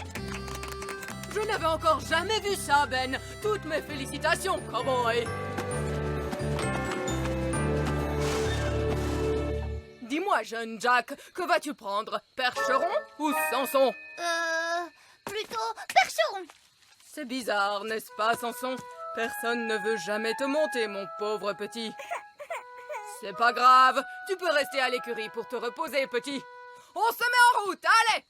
Je n'avais encore jamais vu ça, Ben. Toutes mes félicitations, cowboy. Dis-moi, jeune Jack, que vas-tu prendre? Percheron ou Samson? Plutôt Percheron. C'est bizarre, n'est-ce pas, Samson? Personne ne veut jamais te monter, mon pauvre petit. C'est pas grave, tu peux rester à l'écurie pour te reposer, petit. On se met en route, allez!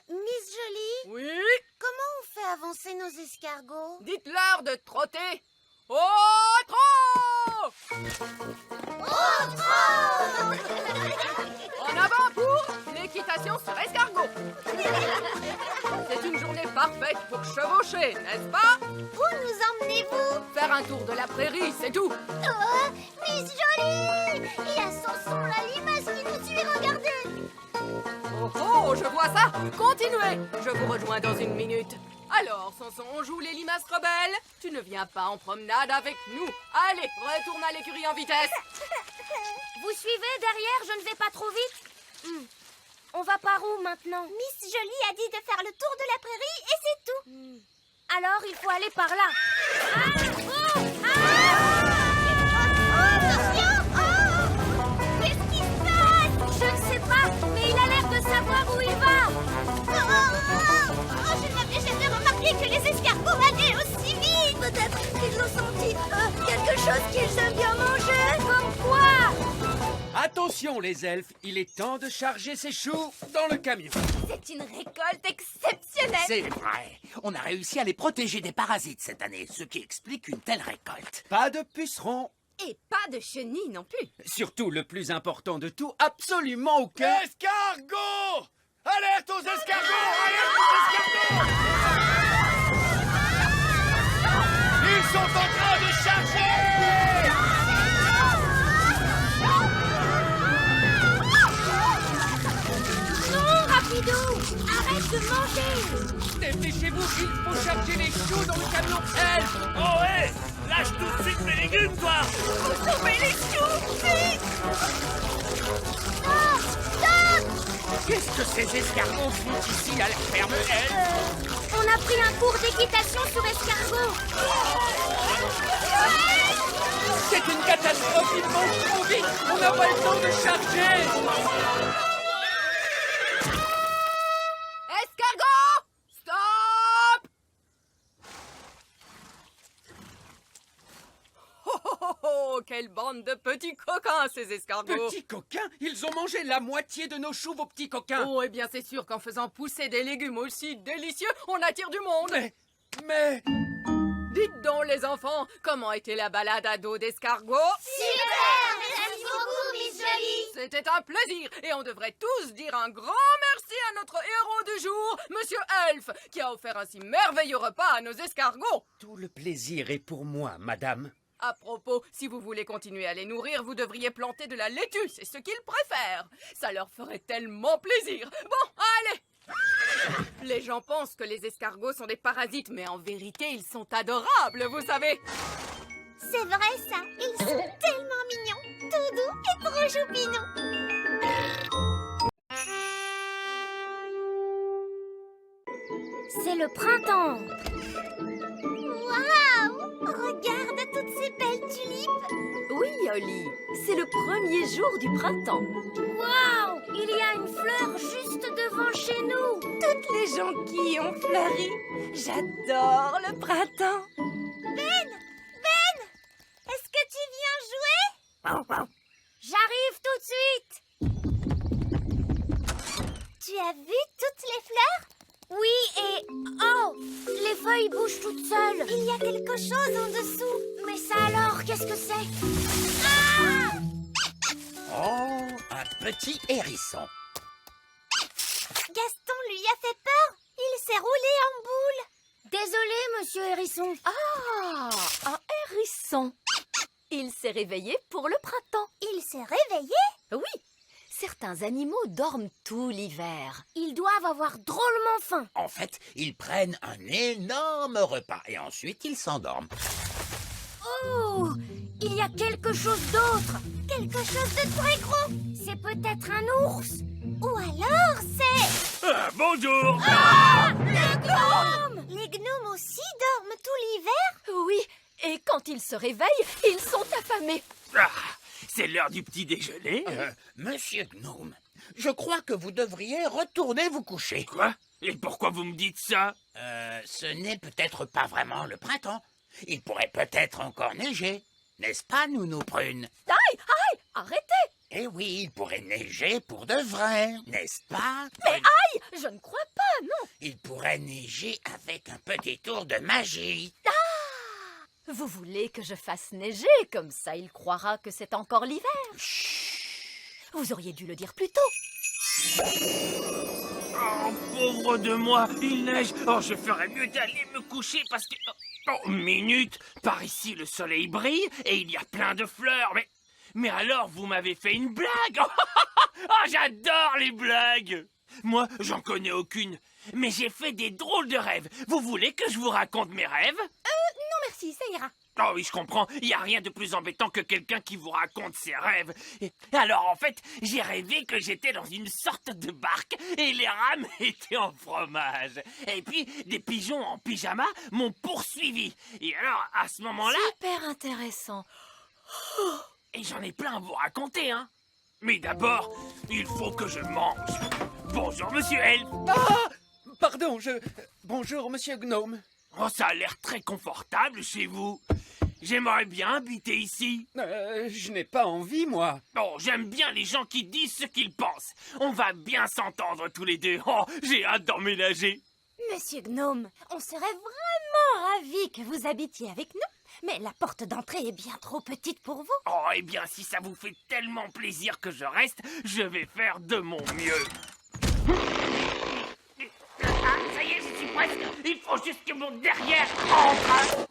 Miss Jolie, Oui? comment on fait avancer nos escargots? Dites-leur de trotter. Au trot! Oh, trop! En avant pour l'équitation sur escargot. C'est une journée parfaite pour chevaucher, n'est-ce pas? Où nous emmenez-vous? Faire un tour de la prairie, c'est tout. Oh, Miss Jolie! Il y a Samson, la limace qui nous suit, regardez! Oh oh, je vois ça. Continuez. Je vous rejoins dans une minute. Alors, Samson, on joue les limaces rebelles? Tu ne viens pas en promenade avec nous? Allez, retourne à l'écurie en vitesse. Vous suivez derrière, je ne vais pas trop vite? On va par où maintenant? Miss Jolie a dit de faire le tour de la prairie et c'est tout. Alors, il faut aller par là. Attention! Oh! Qu'est-ce qui se passe? Je ne sais pas, mais il a l'air de savoir où il va. Je n'avais jamais remarqué que les escargots allaient aussi vite. Peut-être qu'ils ont senti quelque chose qu'ils aiment bien manger. Comme quoi? Attention les elfes, il est temps de charger ces choux dans le camion. C'est une récolte exceptionnelle. C'est vrai. On a réussi à les protéger des parasites cette année, ce qui explique une telle récolte. Pas de pucerons. Et pas de chenilles non plus. Surtout le plus important de tout, absolument aucun... Escargot! Alerte aux escargots! Alerte aux escargots! Ils sont en train de charger! Non, Rapidou! Arrête de manger! Dépêchez-vous, il faut charger les choux dans le camion elfe. Oh, hé! Lâche tout de suite mes légumes, toi! Faut sauver les choux, vite! Qu'est-ce que ces escargots font ici à la ferme elfe? On a pris un cours d'équitation sur escargot. C'est une catastrophe, ils mangent trop vite. On n'a pas le temps de charger. Escargot! Stop! Oh, oh, oh, oh, quelle bande de petits coquins, ces escargots! Petits coquins, ils ont mangé la moitié de nos choux, vos petits coquins. Oh, eh bien, c'est sûr qu'en faisant pousser des légumes aussi délicieux, on attire du monde! Mais... Dites donc, les enfants, comment était la balade à dos d'escargot? Super! Merci beaucoup, Miss Jolie. C'était un plaisir, et on devrait tous dire un grand merci! voici à notre héros du jour, Monsieur Elf, qui a offert un si merveilleux repas à nos escargots. Tout le plaisir est pour moi, madame. À propos, si vous voulez continuer à les nourrir, vous devriez planter de la laitue, c'est ce qu'ils préfèrent. Ça leur ferait tellement plaisir. Bon, allez. Les gens pensent que les escargots sont des parasites, mais en vérité, ils sont adorables, vous savez. C'est vrai ça, ils sont tellement mignons, tout doux et trop choupinous. C'est le printemps. Waouh! Regarde toutes ces belles tulipes. Oui, Holly, c'est le premier jour du printemps. Waouh! Il y a une fleur juste devant chez nous. Toutes les jonquilles ont fleuri. J'adore le printemps. Ben! Est-ce que tu viens jouer? J'arrive tout de suite. Tu as vu toutes les fleurs? Oui, et... Oh! Les feuilles bougent toutes seules. Il y a quelque chose en dessous. Mais ça alors, qu'est-ce que c'est? Ah! Oh, un petit hérisson. Gaston lui a fait peur. Il s'est roulé en boule. Désolé, monsieur Hérisson. Ah, un hérisson. Il s'est réveillé pour le printemps. Il s'est réveillé? Oui, certains animaux dorment tout l'hiver. Ils doivent avoir drôlement faim. En fait, ils prennent un énorme repas et ensuite ils s'endorment. Oh! Il y a quelque chose d'autre. Quelque chose de très gros. C'est peut-être un ours. Ou alors c'est... Bonjour. Ah! Les gnomes! Les gnomes aussi dorment tout l'hiver? Oui, et quand ils se réveillent, ils sont affamés. Ah, c'est l'heure du petit déjeuner. Monsieur Gnome, je crois que vous devriez retourner vous coucher. Quoi? Et pourquoi vous me dites ça? Ce n'est peut-être pas vraiment le printemps. Il pourrait peut-être encore neiger. N'est-ce pas, Nounou Prune? Aïe, aïe, arrêtez! Eh oui, il pourrait neiger pour de vrai, n'est-ce pas? Mais aïe, je ne crois pas, non. Il pourrait neiger avec un petit tour de magie. Vous voulez que je fasse neiger, comme ça il croira que c'est encore l'hiver. Vous auriez dû le dire plus tôt. Oh, pauvre de moi, il neige. Oh, je ferais mieux d'aller me coucher parce que... Oh, minute. Par ici, le soleil brille et il y a plein de fleurs. Mais alors, vous m'avez fait une blague. Oh, j'adore les blagues. Moi, j'en connais aucune. Mais j'ai fait des drôles de rêves. Vous voulez que je vous raconte mes rêves? Non merci, ça ira. Oh oui, je comprends. Il n'y a rien de plus embêtant que quelqu'un qui vous raconte ses rêves. Et alors, en fait, j'ai rêvé que j'étais dans une sorte de barque et les rames étaient en fromage. Et puis, des pigeons en pyjama m'ont poursuivi. Et alors, à ce moment-là... Super intéressant. Et j'en ai plein à vous raconter, hein. Mais d'abord, il faut que je mange. Bonjour, monsieur Elf. Ah! Pardon, Bonjour, monsieur Gnome. Oh, ça a l'air très confortable chez vous. J'aimerais bien habiter ici. Je n'ai pas envie, moi. Oh, j'aime bien les gens qui disent ce qu'ils pensent. On va bien s'entendre tous les deux. Oh, j'ai hâte d'emménager. Monsieur Gnome, on serait vraiment ravis que vous habitiez avec nous. Mais la porte d'entrée est bien trop petite pour vous. Oh, eh bien, si ça vous fait tellement plaisir que je reste, je vais faire de mon mieux. Ah, ça y est, je suis presque. Il faut juste que mon derrière entre.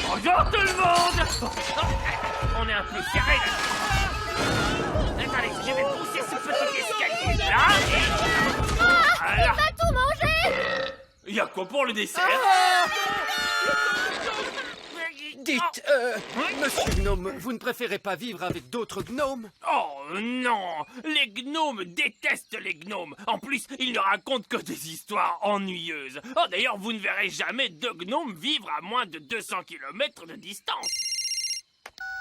Bonjour tout le monde. On est un peu serré là. Attendez, je vais pousser ce petit escalier là et... Voilà. Il va tout manger. Il y a quoi pour le dessert? Dites, monsieur Gnome, vous ne préférez pas vivre avec d'autres gnomes? Oh non! Les gnomes détestent les gnomes! En plus, ils ne racontent que des histoires ennuyeuses. Oh d'ailleurs, vous ne verrez jamais deux gnomes vivre à moins de 200 km de distance.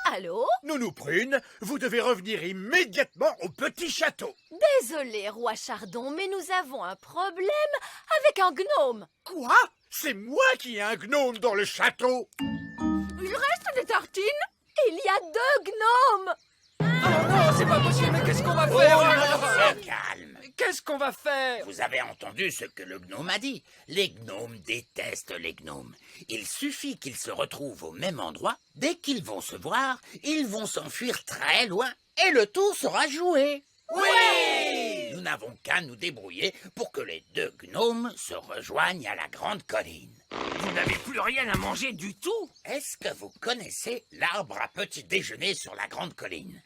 Allô? Nounou Prune, vous devez revenir immédiatement au petit château. Désolé, roi Chardon, mais nous avons un problème avec un gnome. Quoi? C'est moi qui ai un gnome dans le château. Il reste des tartines? Il y a deux gnomes. Oh non, c'est pas possible, mais qu'est-ce qu'on va faire? Calme. Qu'est-ce qu'on va faire? Vous avez entendu ce que le gnome a dit. Les gnomes détestent les gnomes. Il suffit qu'ils se retrouvent au même endroit. Dès qu'ils vont se voir, ils vont s'enfuir très loin et le tour sera joué. Oui! nous n'avons qu'à nous débrouiller pour que les deux gnomes se rejoignent à la grande colline. Vous n'avez plus rien à manger du tout. Est-ce que vous connaissez l'arbre à petit déjeuner sur la grande colline?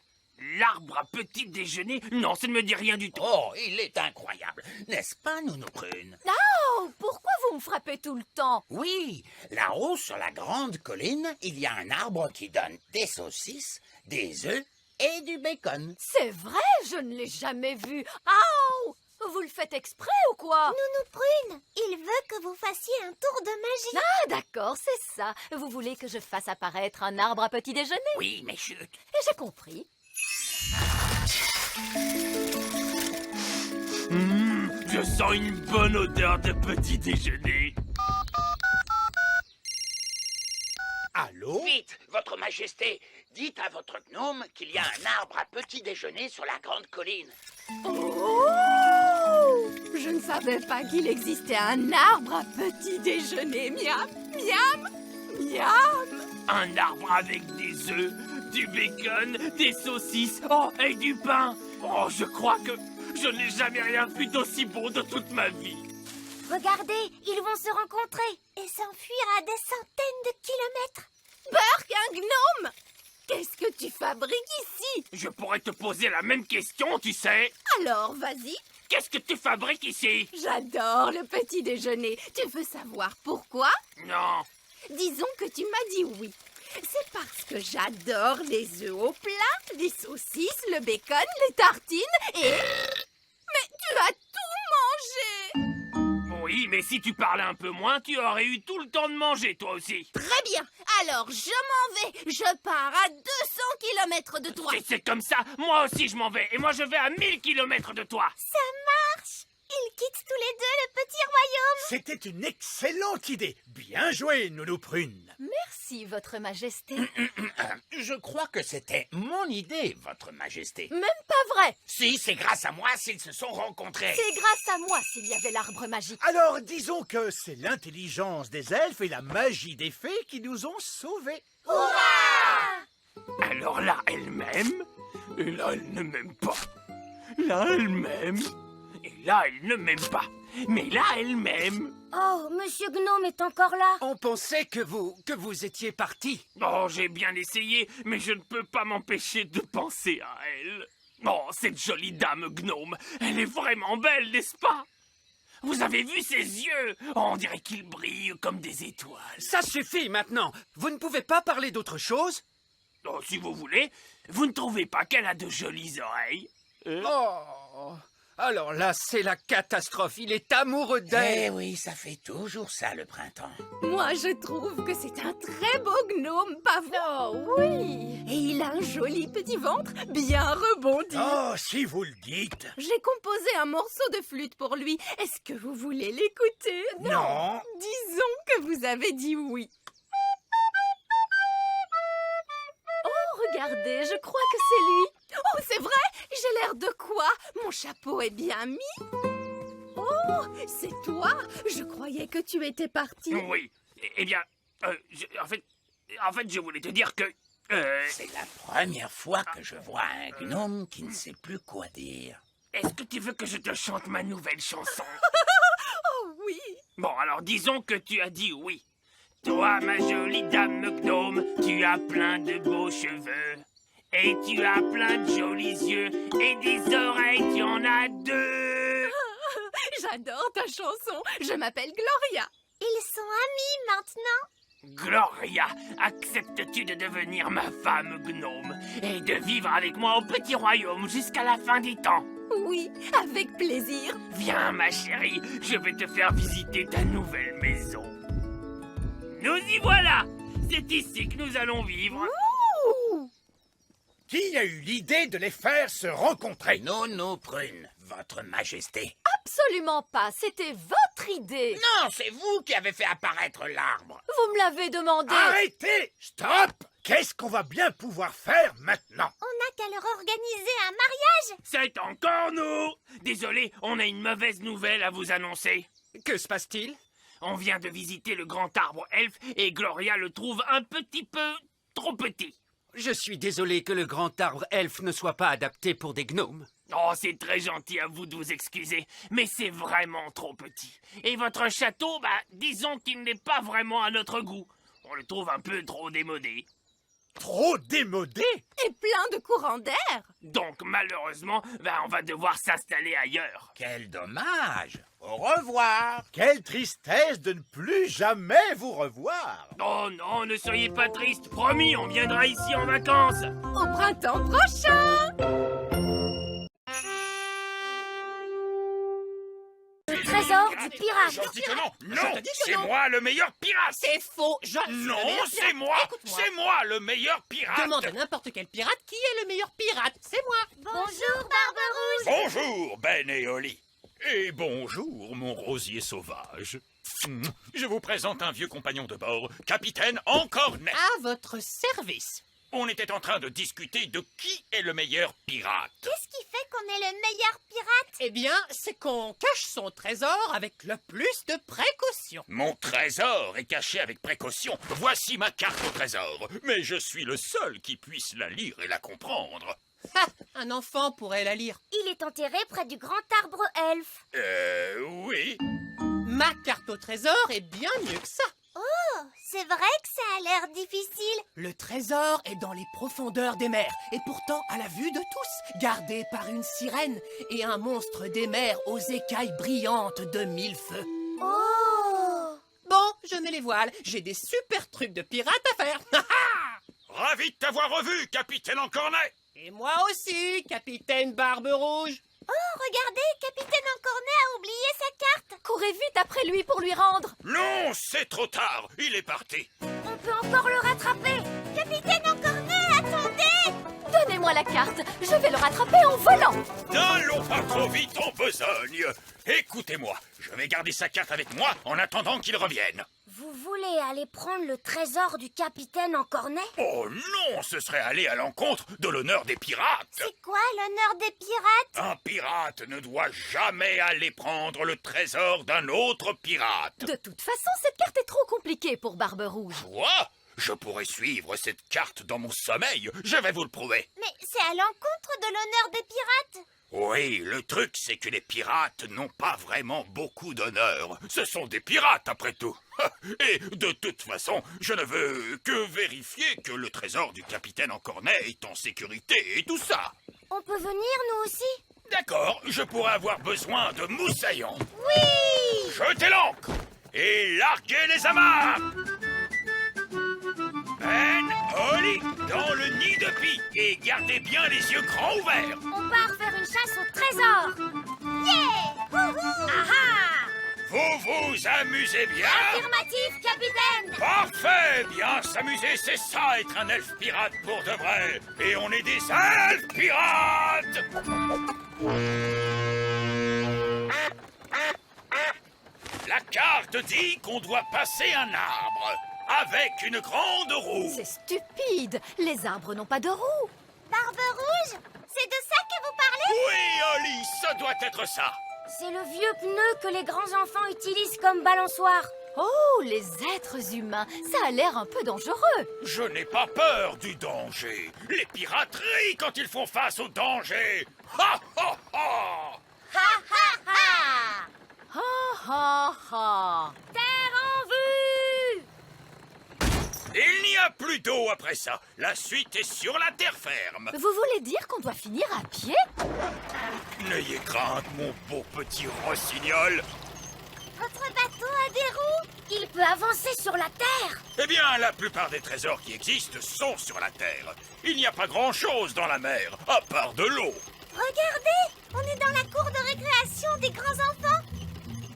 L'arbre à petit déjeuner? Non, ça ne me dit rien du tout. Oh, il est incroyable, n'est-ce pas, Nounou Prune? Oh, pourquoi vous me frappez tout le temps? Oui, là-haut sur la grande colline, il y a un arbre qui donne des saucisses, des œufs et du bacon. C'est vrai, je ne l'ai jamais vu. Oh, vous le faites exprès ou quoi? Nounou Prune, il veut que vous fassiez un tour de magie. Ah, d'accord, c'est ça. Vous voulez que je fasse apparaître un arbre à petit déjeuner? Oui, mais chut. Et j'ai compris. Je sens une bonne odeur de petit déjeuner. Allô? Vite, votre majesté, dites à votre gnome qu'il y a un arbre à petit déjeuner sur la grande colline. Oh! Je ne savais pas qu'il existait un arbre à petit déjeuner. Miam, miam, miam. Un arbre avec des œufs, du bacon, des saucisses, oh, et du pain. Oh, je crois que je n'ai jamais rien vu d'aussi bon de toute ma vie. Regardez, ils vont se rencontrer et s'enfuir à des centaines de kilomètres. Burk, un gnome! Qu'est-ce que tu fabriques ici? Je pourrais te poser la même question, tu sais. Alors, vas-y. Qu'est-ce que tu fabriques ici? J'adore le petit déjeuner. Tu veux savoir pourquoi? Non. Disons que tu m'as dit oui. C'est parce que j'adore les œufs au plat, les saucisses, le bacon, les tartines et... Mais tu as tout mangé! Oui, mais si tu parlais un peu moins, tu aurais eu tout le temps de manger, toi aussi. Très bien. Alors, je m'en vais. Je pars à 200 kilomètres de toi. Si c'est comme ça, moi aussi je m'en vais. Et moi je vais à 1000 kilomètres de toi. Ça marche. Ils quittent tous les deux le petit royaume. C'était une excellente idée. Bien joué, Nounou Prune. Merci, votre majesté. Je crois que c'était mon idée, votre majesté. Même pas vrai. Si, c'est grâce à moi s'ils se sont rencontrés. C'est grâce à moi s'il y avait l'arbre magique. Alors, disons que c'est l'intelligence des elfes et la magie des fées qui nous ont sauvés. Alors là, elle m'aime. Et là, elle ne m'aime pas. Là, elle m'aime. Et là, elle ne m'aime pas. Mais là, elle m'aime. Oh, Monsieur Gnome est encore là. On pensait que vous étiez parti. Oh, j'ai bien essayé, mais je ne peux pas m'empêcher de penser à elle. Oh, cette jolie dame gnome, elle est vraiment belle, n'est-ce pas? Vous avez vu ses yeux? Oh, on dirait qu'ils brillent comme des étoiles. Ça suffit maintenant. Vous ne pouvez pas parler d'autre chose? Oh, si vous voulez, vous ne trouvez pas qu'elle a de jolies oreilles? Oh, alors là, c'est la catastrophe. Il est amoureux Eh d'elle. oui, ça fait toujours ça le printemps. Moi, je trouve que c'est un très beau gnome, pas vrai? Oh oui. Et il a un joli petit ventre, bien rebondi. Oh, si vous le dites. J'ai composé un morceau de flûte pour lui. Est-ce que vous voulez l'écouter? Non. Disons que vous avez dit oui. Oh, regardez, je crois que c'est lui. Oh, c'est vrai? J'ai l'air de quoi? Mon chapeau est bien mis. Oh, c'est toi? Je croyais que tu étais parti. Oui. Eh bien, en fait, je voulais te dire que... C'est la première fois que je vois un gnome qui ne sait plus quoi dire. Est-ce que tu veux que je te chante ma nouvelle chanson? Oh oui. Bon, alors disons que tu as dit oui. Toi, ma jolie dame gnome, tu as plein de beaux cheveux. Et tu as plein de jolis yeux. Et des oreilles, tu en as deux. J'adore ta chanson. Je m'appelle Gloria. Ils sont amis maintenant. Gloria, acceptes-tu de devenir ma femme gnome et de vivre avec moi au petit royaume jusqu'à la fin des temps? Oui, avec plaisir. Viens, ma chérie, je vais te faire visiter ta nouvelle maison. Nous y voilà! C'est ici que nous allons vivre. Ouh. Qui a eu l'idée de les faire se rencontrer? Nounou Prune, votre majesté. Absolument pas, c'était votre idée. Non, c'est vous qui avez fait apparaître l'arbre. Vous me l'avez demandé. Arrêtez! Stop! Qu'est-ce qu'on va bien pouvoir faire maintenant? On n'a qu'à leur organiser un mariage. C'est encore nous! Désolé, on a une mauvaise nouvelle à vous annoncer. Que se passe-t-il? On vient de visiter le grand arbre elfe et Gloria le trouve un petit peu trop petit. je suis désolé que le grand arbre elfe ne soit pas adapté pour des gnomes. Oh, c'est très gentil à vous de vous excuser, mais c'est vraiment trop petit. Et votre château, disons qu'il n'est pas vraiment à notre goût. On le trouve un peu trop démodé. Trop démodé? Et plein de courants d'air. Donc, malheureusement, on va devoir s'installer ailleurs. Quel dommage. Au revoir. Quelle tristesse de ne plus jamais vous revoir. Oh non, ne soyez pas triste. Promis, on viendra ici en vacances. Au printemps prochain. Le trésor du pirate. Je dis que non. Non, c'est moi le meilleur pirate. C'est faux, Non, c'est moi. C'est moi le meilleur pirate. Demande à n'importe quel pirate qui est le meilleur pirate. C'est moi. Bonjour, Barberousse. Bonjour, Ben et Oli. Et bonjour, mon rosier sauvage. Je vous présente un vieux compagnon de bord, capitaine Encornet. À votre service. On était en train de discuter de qui est le meilleur pirate. Qu'est-ce qui fait qu'on est le meilleur pirate? Eh bien, c'est qu'on cache son trésor avec le plus de précaution. Mon trésor est caché avec précaution. Voici ma carte au trésor. Mais je suis le seul qui puisse la lire et la comprendre. Ha! Un enfant pourrait la lire. Il est enterré près du grand arbre elfe. Oui. Ma carte au trésor est bien mieux que ça. Oh, c'est vrai que ça a l'air difficile. Le trésor est dans les profondeurs des mers, et pourtant à la vue de tous, gardé par une sirène et un monstre des mers aux écailles brillantes de 1000 feux. Oh! Bon, je mets les voiles, j'ai des super trucs de pirate à faire. Ravi de t'avoir revu, capitaine Encornet. Et moi aussi, capitaine Barbe Rouge. Oh, regardez, Capitaine Encornet a oublié sa carte. Courez vite après lui pour lui rendre. Non, c'est trop tard. Il est parti. On peut encore le rattraper. Capitaine Encornet, attendez! Donnez-moi la carte, je vais le rattraper en volant. N'allons pas trop vite en besogne. Écoutez-moi, je vais garder sa carte avec moi en attendant qu'il revienne. Vous voulez aller prendre le trésor du Capitaine Encornet? Oh non, ce serait aller à l'encontre de l'honneur des pirates. C'est quoi l'honneur des pirates? Un pirate ne doit jamais aller prendre le trésor d'un autre pirate. De toute façon, cette carte est trop compliquée pour Barbe Rouge. Quoi? Je pourrais suivre cette carte dans mon sommeil. Je vais vous le prouver. Mais c'est à l'encontre de l'honneur des pirates. Oui, le truc, c'est que les pirates n'ont pas vraiment beaucoup d'honneur. Ce sont des pirates, après tout. Et de toute façon, je ne veux que vérifier que le trésor du capitaine Encornet est en sécurité et tout ça. On peut venir, nous aussi? D'accord, je pourrais avoir besoin de moussaillons. Oui! Jetez l'ancre et larguez les amarres. Ben, Oli, dans le nid de pie et gardez bien les yeux grands ouverts. On part faire une chasse au trésor. Yeah! Wouhou! Aha! Vous vous amusez bien? Affirmatif, capitaine! Parfait! Bien s'amuser, c'est ça, être un elfe pirate pour de vrai. Et on est des elfes pirates! La carte dit qu'on doit passer un arbre avec une grande roue. C'est stupide, les arbres n'ont pas de roue. Barbe Rouge, c'est de ça que vous parlez? Oui, Oli, ça doit être ça. C'est le vieux pneu que les grands enfants utilisent comme balançoire. Oh, les êtres humains, ça a l'air un peu dangereux. Je n'ai pas peur du danger. Les pirates rient quand ils font face au danger. Ha, ha, ha! Ha ha ha! Ha ha ha. Terre en vue! Il n'y a plus d'eau après ça. La suite est sur la terre ferme. Vous voulez dire qu'on doit finir à pied? N'ayez crainte, mon beau petit rossignol. Votre bateau a des roues? Il peut avancer sur la terre. Eh bien, la plupart des trésors qui existent sont sur la terre. Il n'y a pas grand-chose dans la mer, à part de l'eau. Regardez, on est dans la cour de récréation des grands enfants.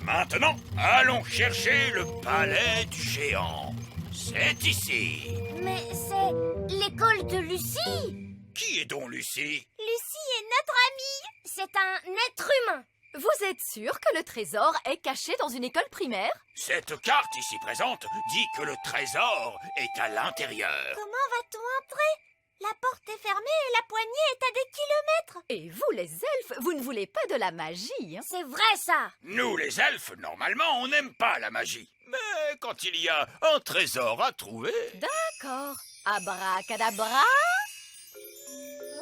Maintenant, allons chercher le palais du géant. C'est ici. Mais c'est l'école de Lucie. Qui est donc Lucie? Lucie est notre amie. C'est un être humain. Vous êtes sûr que le trésor est caché dans une école primaire? Cette carte ici présente dit que le trésor est à l'intérieur. Comment va-t-on entrer? La porte est fermée et la poignée est à des kilomètres. Et vous, les elfes, vous ne voulez pas de la magie, hein? C'est vrai, ça. Nous, les elfes, normalement, on n'aime pas la magie. Mais quand il y a un trésor à trouver... D'accord. Abracadabra.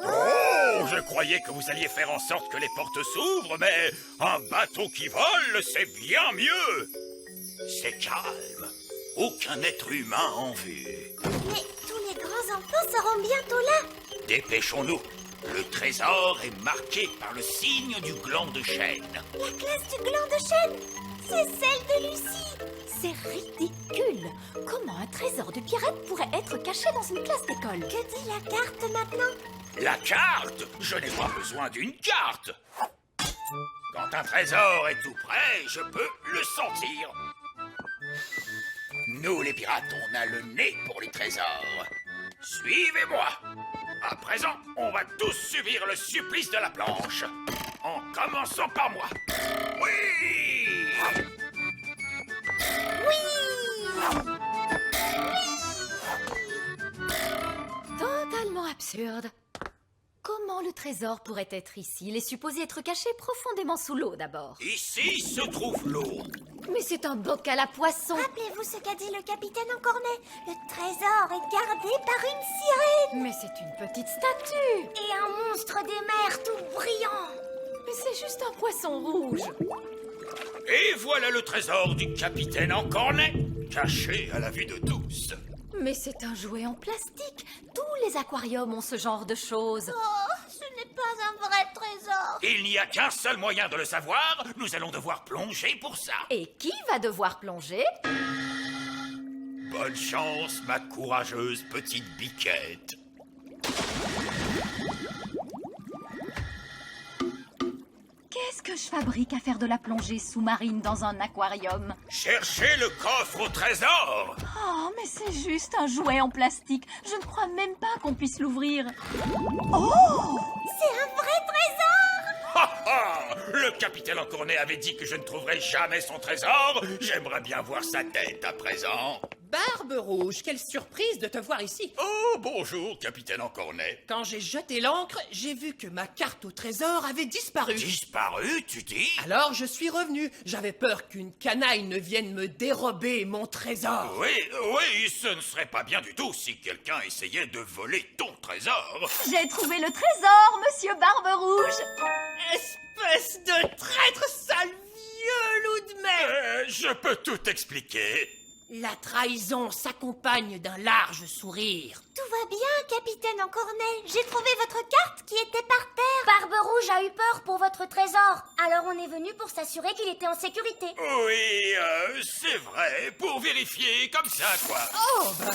Oh, je croyais que vous alliez faire en sorte que les portes s'ouvrent, mais un bateau qui vole, c'est bien mieux. C'est calme. Aucun être humain en vue. Mais tous les grands enfants seront bientôt là. Dépêchons-nous. Le trésor est marqué par le signe du gland de chêne. La classe du gland de chêne, c'est celle de Lucie. C'est ridicule. Comment un trésor de pirate pourrait être caché dans une classe d'école? Que dit la carte maintenant? La carte? Je n'ai pas besoin d'une carte. Quand un trésor est tout près, je peux le sentir. Nous, les pirates, on a le nez pour les trésors. Suivez-moi. À présent, on va tous subir le supplice de la planche. En commençant par moi. Oui! Totalement absurde. Comment le trésor pourrait être ici? Il est supposé être caché profondément sous l'eau d'abord. Ici se trouve l'eau. Mais c'est un bocal à poissons. Rappelez-vous ce qu'a dit le capitaine Encornet. Le trésor est gardé par une sirène. Mais c'est une petite statue. Et un monstre des mers tout brillant. Mais c'est juste un poisson rouge. Et voilà le trésor du capitaine Encornet, caché à la vue de tous. Mais c'est un jouet en plastique. Tous les aquariums ont ce genre de choses. Oh, ce n'est pas un vrai trésor. Il n'y a qu'un seul moyen de le savoir. Nous allons devoir plonger pour ça. Et qui va devoir plonger? Bonne chance, ma courageuse petite biquette. Qu'est-ce que je fabrique à faire de la plongée sous-marine dans un aquarium? Cherchez le coffre au trésor. Oh, mais c'est juste un jouet en plastique. Je ne crois même pas qu'on puisse l'ouvrir. Oh! C'est un vrai trésor. Ha ha! Le capitaine Encornet avait dit que je ne trouverais jamais son trésor. J'aimerais bien voir sa tête à présent. Barbe Rouge, quelle surprise de te voir ici. Oh, bonjour, capitaine Encornet. Quand j'ai jeté l'ancre, j'ai vu que ma carte au trésor avait disparu. Disparu, tu dis? Alors je suis revenu. J'avais peur qu'une canaille ne vienne me dérober mon trésor. Oui, ce ne serait pas bien du tout si quelqu'un essayait de voler ton trésor. J'ai trouvé le trésor, monsieur Barbe Rouge. Espèce de traître, sale vieux loup de mer. Je peux tout expliquer. La trahison s'accompagne d'un large sourire. Tout va bien, capitaine Encornet. J'ai trouvé votre carte qui était par terre. Barbe Rouge a eu peur pour votre trésor. Alors on est venu pour s'assurer qu'il était en sécurité. Oui, c'est vrai, pour vérifier comme ça, quoi. Oh, ben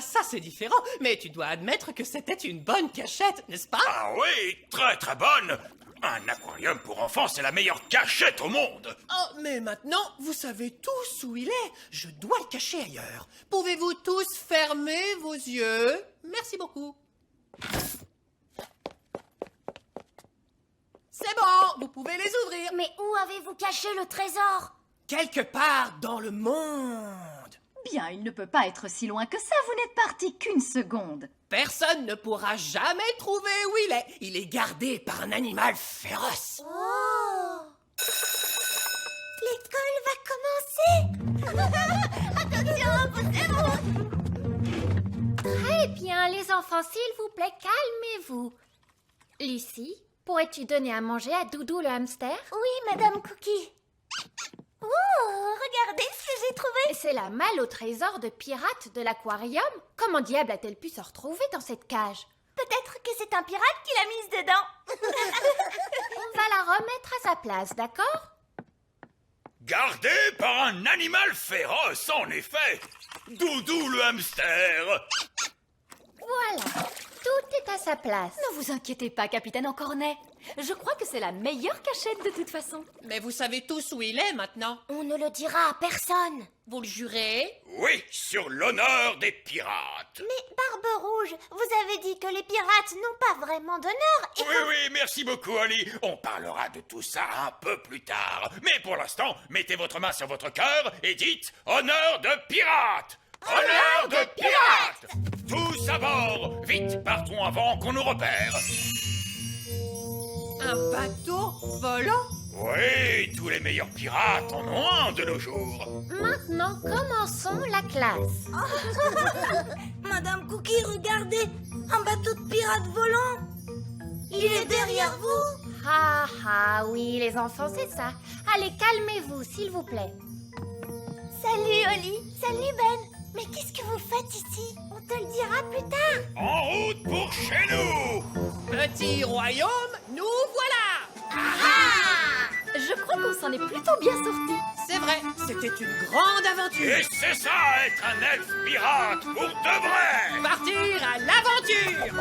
ça c'est différent. Mais tu dois admettre que c'était une bonne cachette, n'est-ce pas? Ah oui, très très bonne. Un aquarium pour enfants, c'est la meilleure cachette au monde. Oh, mais maintenant, vous savez tous où il est. Je dois le cacher ailleurs. Pouvez-vous tous fermer vos yeux? Merci beaucoup. C'est bon, vous pouvez les ouvrir. Mais où avez-vous caché le trésor? Quelque part dans le monde. Bien, il ne peut pas être si loin que ça. Vous n'êtes parti qu'une seconde. Personne ne pourra jamais trouver où il est. Il est gardé par un animal féroce. Oh! L'école va commencer. Attention, poussez-vous. Très bien, les enfants, s'il vous plaît, calmez-vous. Lucie, pourrais-tu donner à manger à Doudou le hamster? Oui, Madame Cookie. Oh, regardez ce que j'ai trouvé. C'est la malle au trésor de pirate de l'aquarium. Comment diable a-t-elle pu se retrouver dans cette cage? Peut-être que c'est un pirate qui l'a mise dedans. On va la remettre à sa place, d'accord? Gardé par un animal féroce, en effet. Doudou le hamster. Voilà, tout est à sa place. Ne vous inquiétez pas, capitaine Encornet. Je crois que c'est la meilleure cachette de toute façon. Mais vous savez tous où il est maintenant. On ne le dira à personne. Vous le jurez? Oui, sur l'honneur des pirates. Mais Barbe Rouge, vous avez dit que les pirates n'ont pas vraiment d'honneur et Oui, merci beaucoup, Oli. On parlera de tout ça un peu plus tard. Mais pour l'instant, mettez votre main sur votre cœur et dites « Honneur de pirate !» Honneur de pirate! Tous à bord! Vite, partons avant qu'on nous repère. Un bateau volant? Oui, tous les meilleurs pirates en ont un de nos jours. Maintenant, commençons la classe. Madame Cookie, regardez, un bateau de pirates volant. Il est derrière vous. Ah ah, oui, les enfants, c'est ça. Allez, calmez-vous, s'il vous plaît. Salut, Oli. Salut, Ben. Mais qu'est-ce que vous faites ici? On te le dira plus tard. En route pour chez nous. Petit royaume, nous voilà! Je crois qu'on s'en est plutôt bien sortis. C'est vrai, c'était une grande aventure. Et c'est ça, être un elfe pirate pour de vrai. Partir à l'aventure!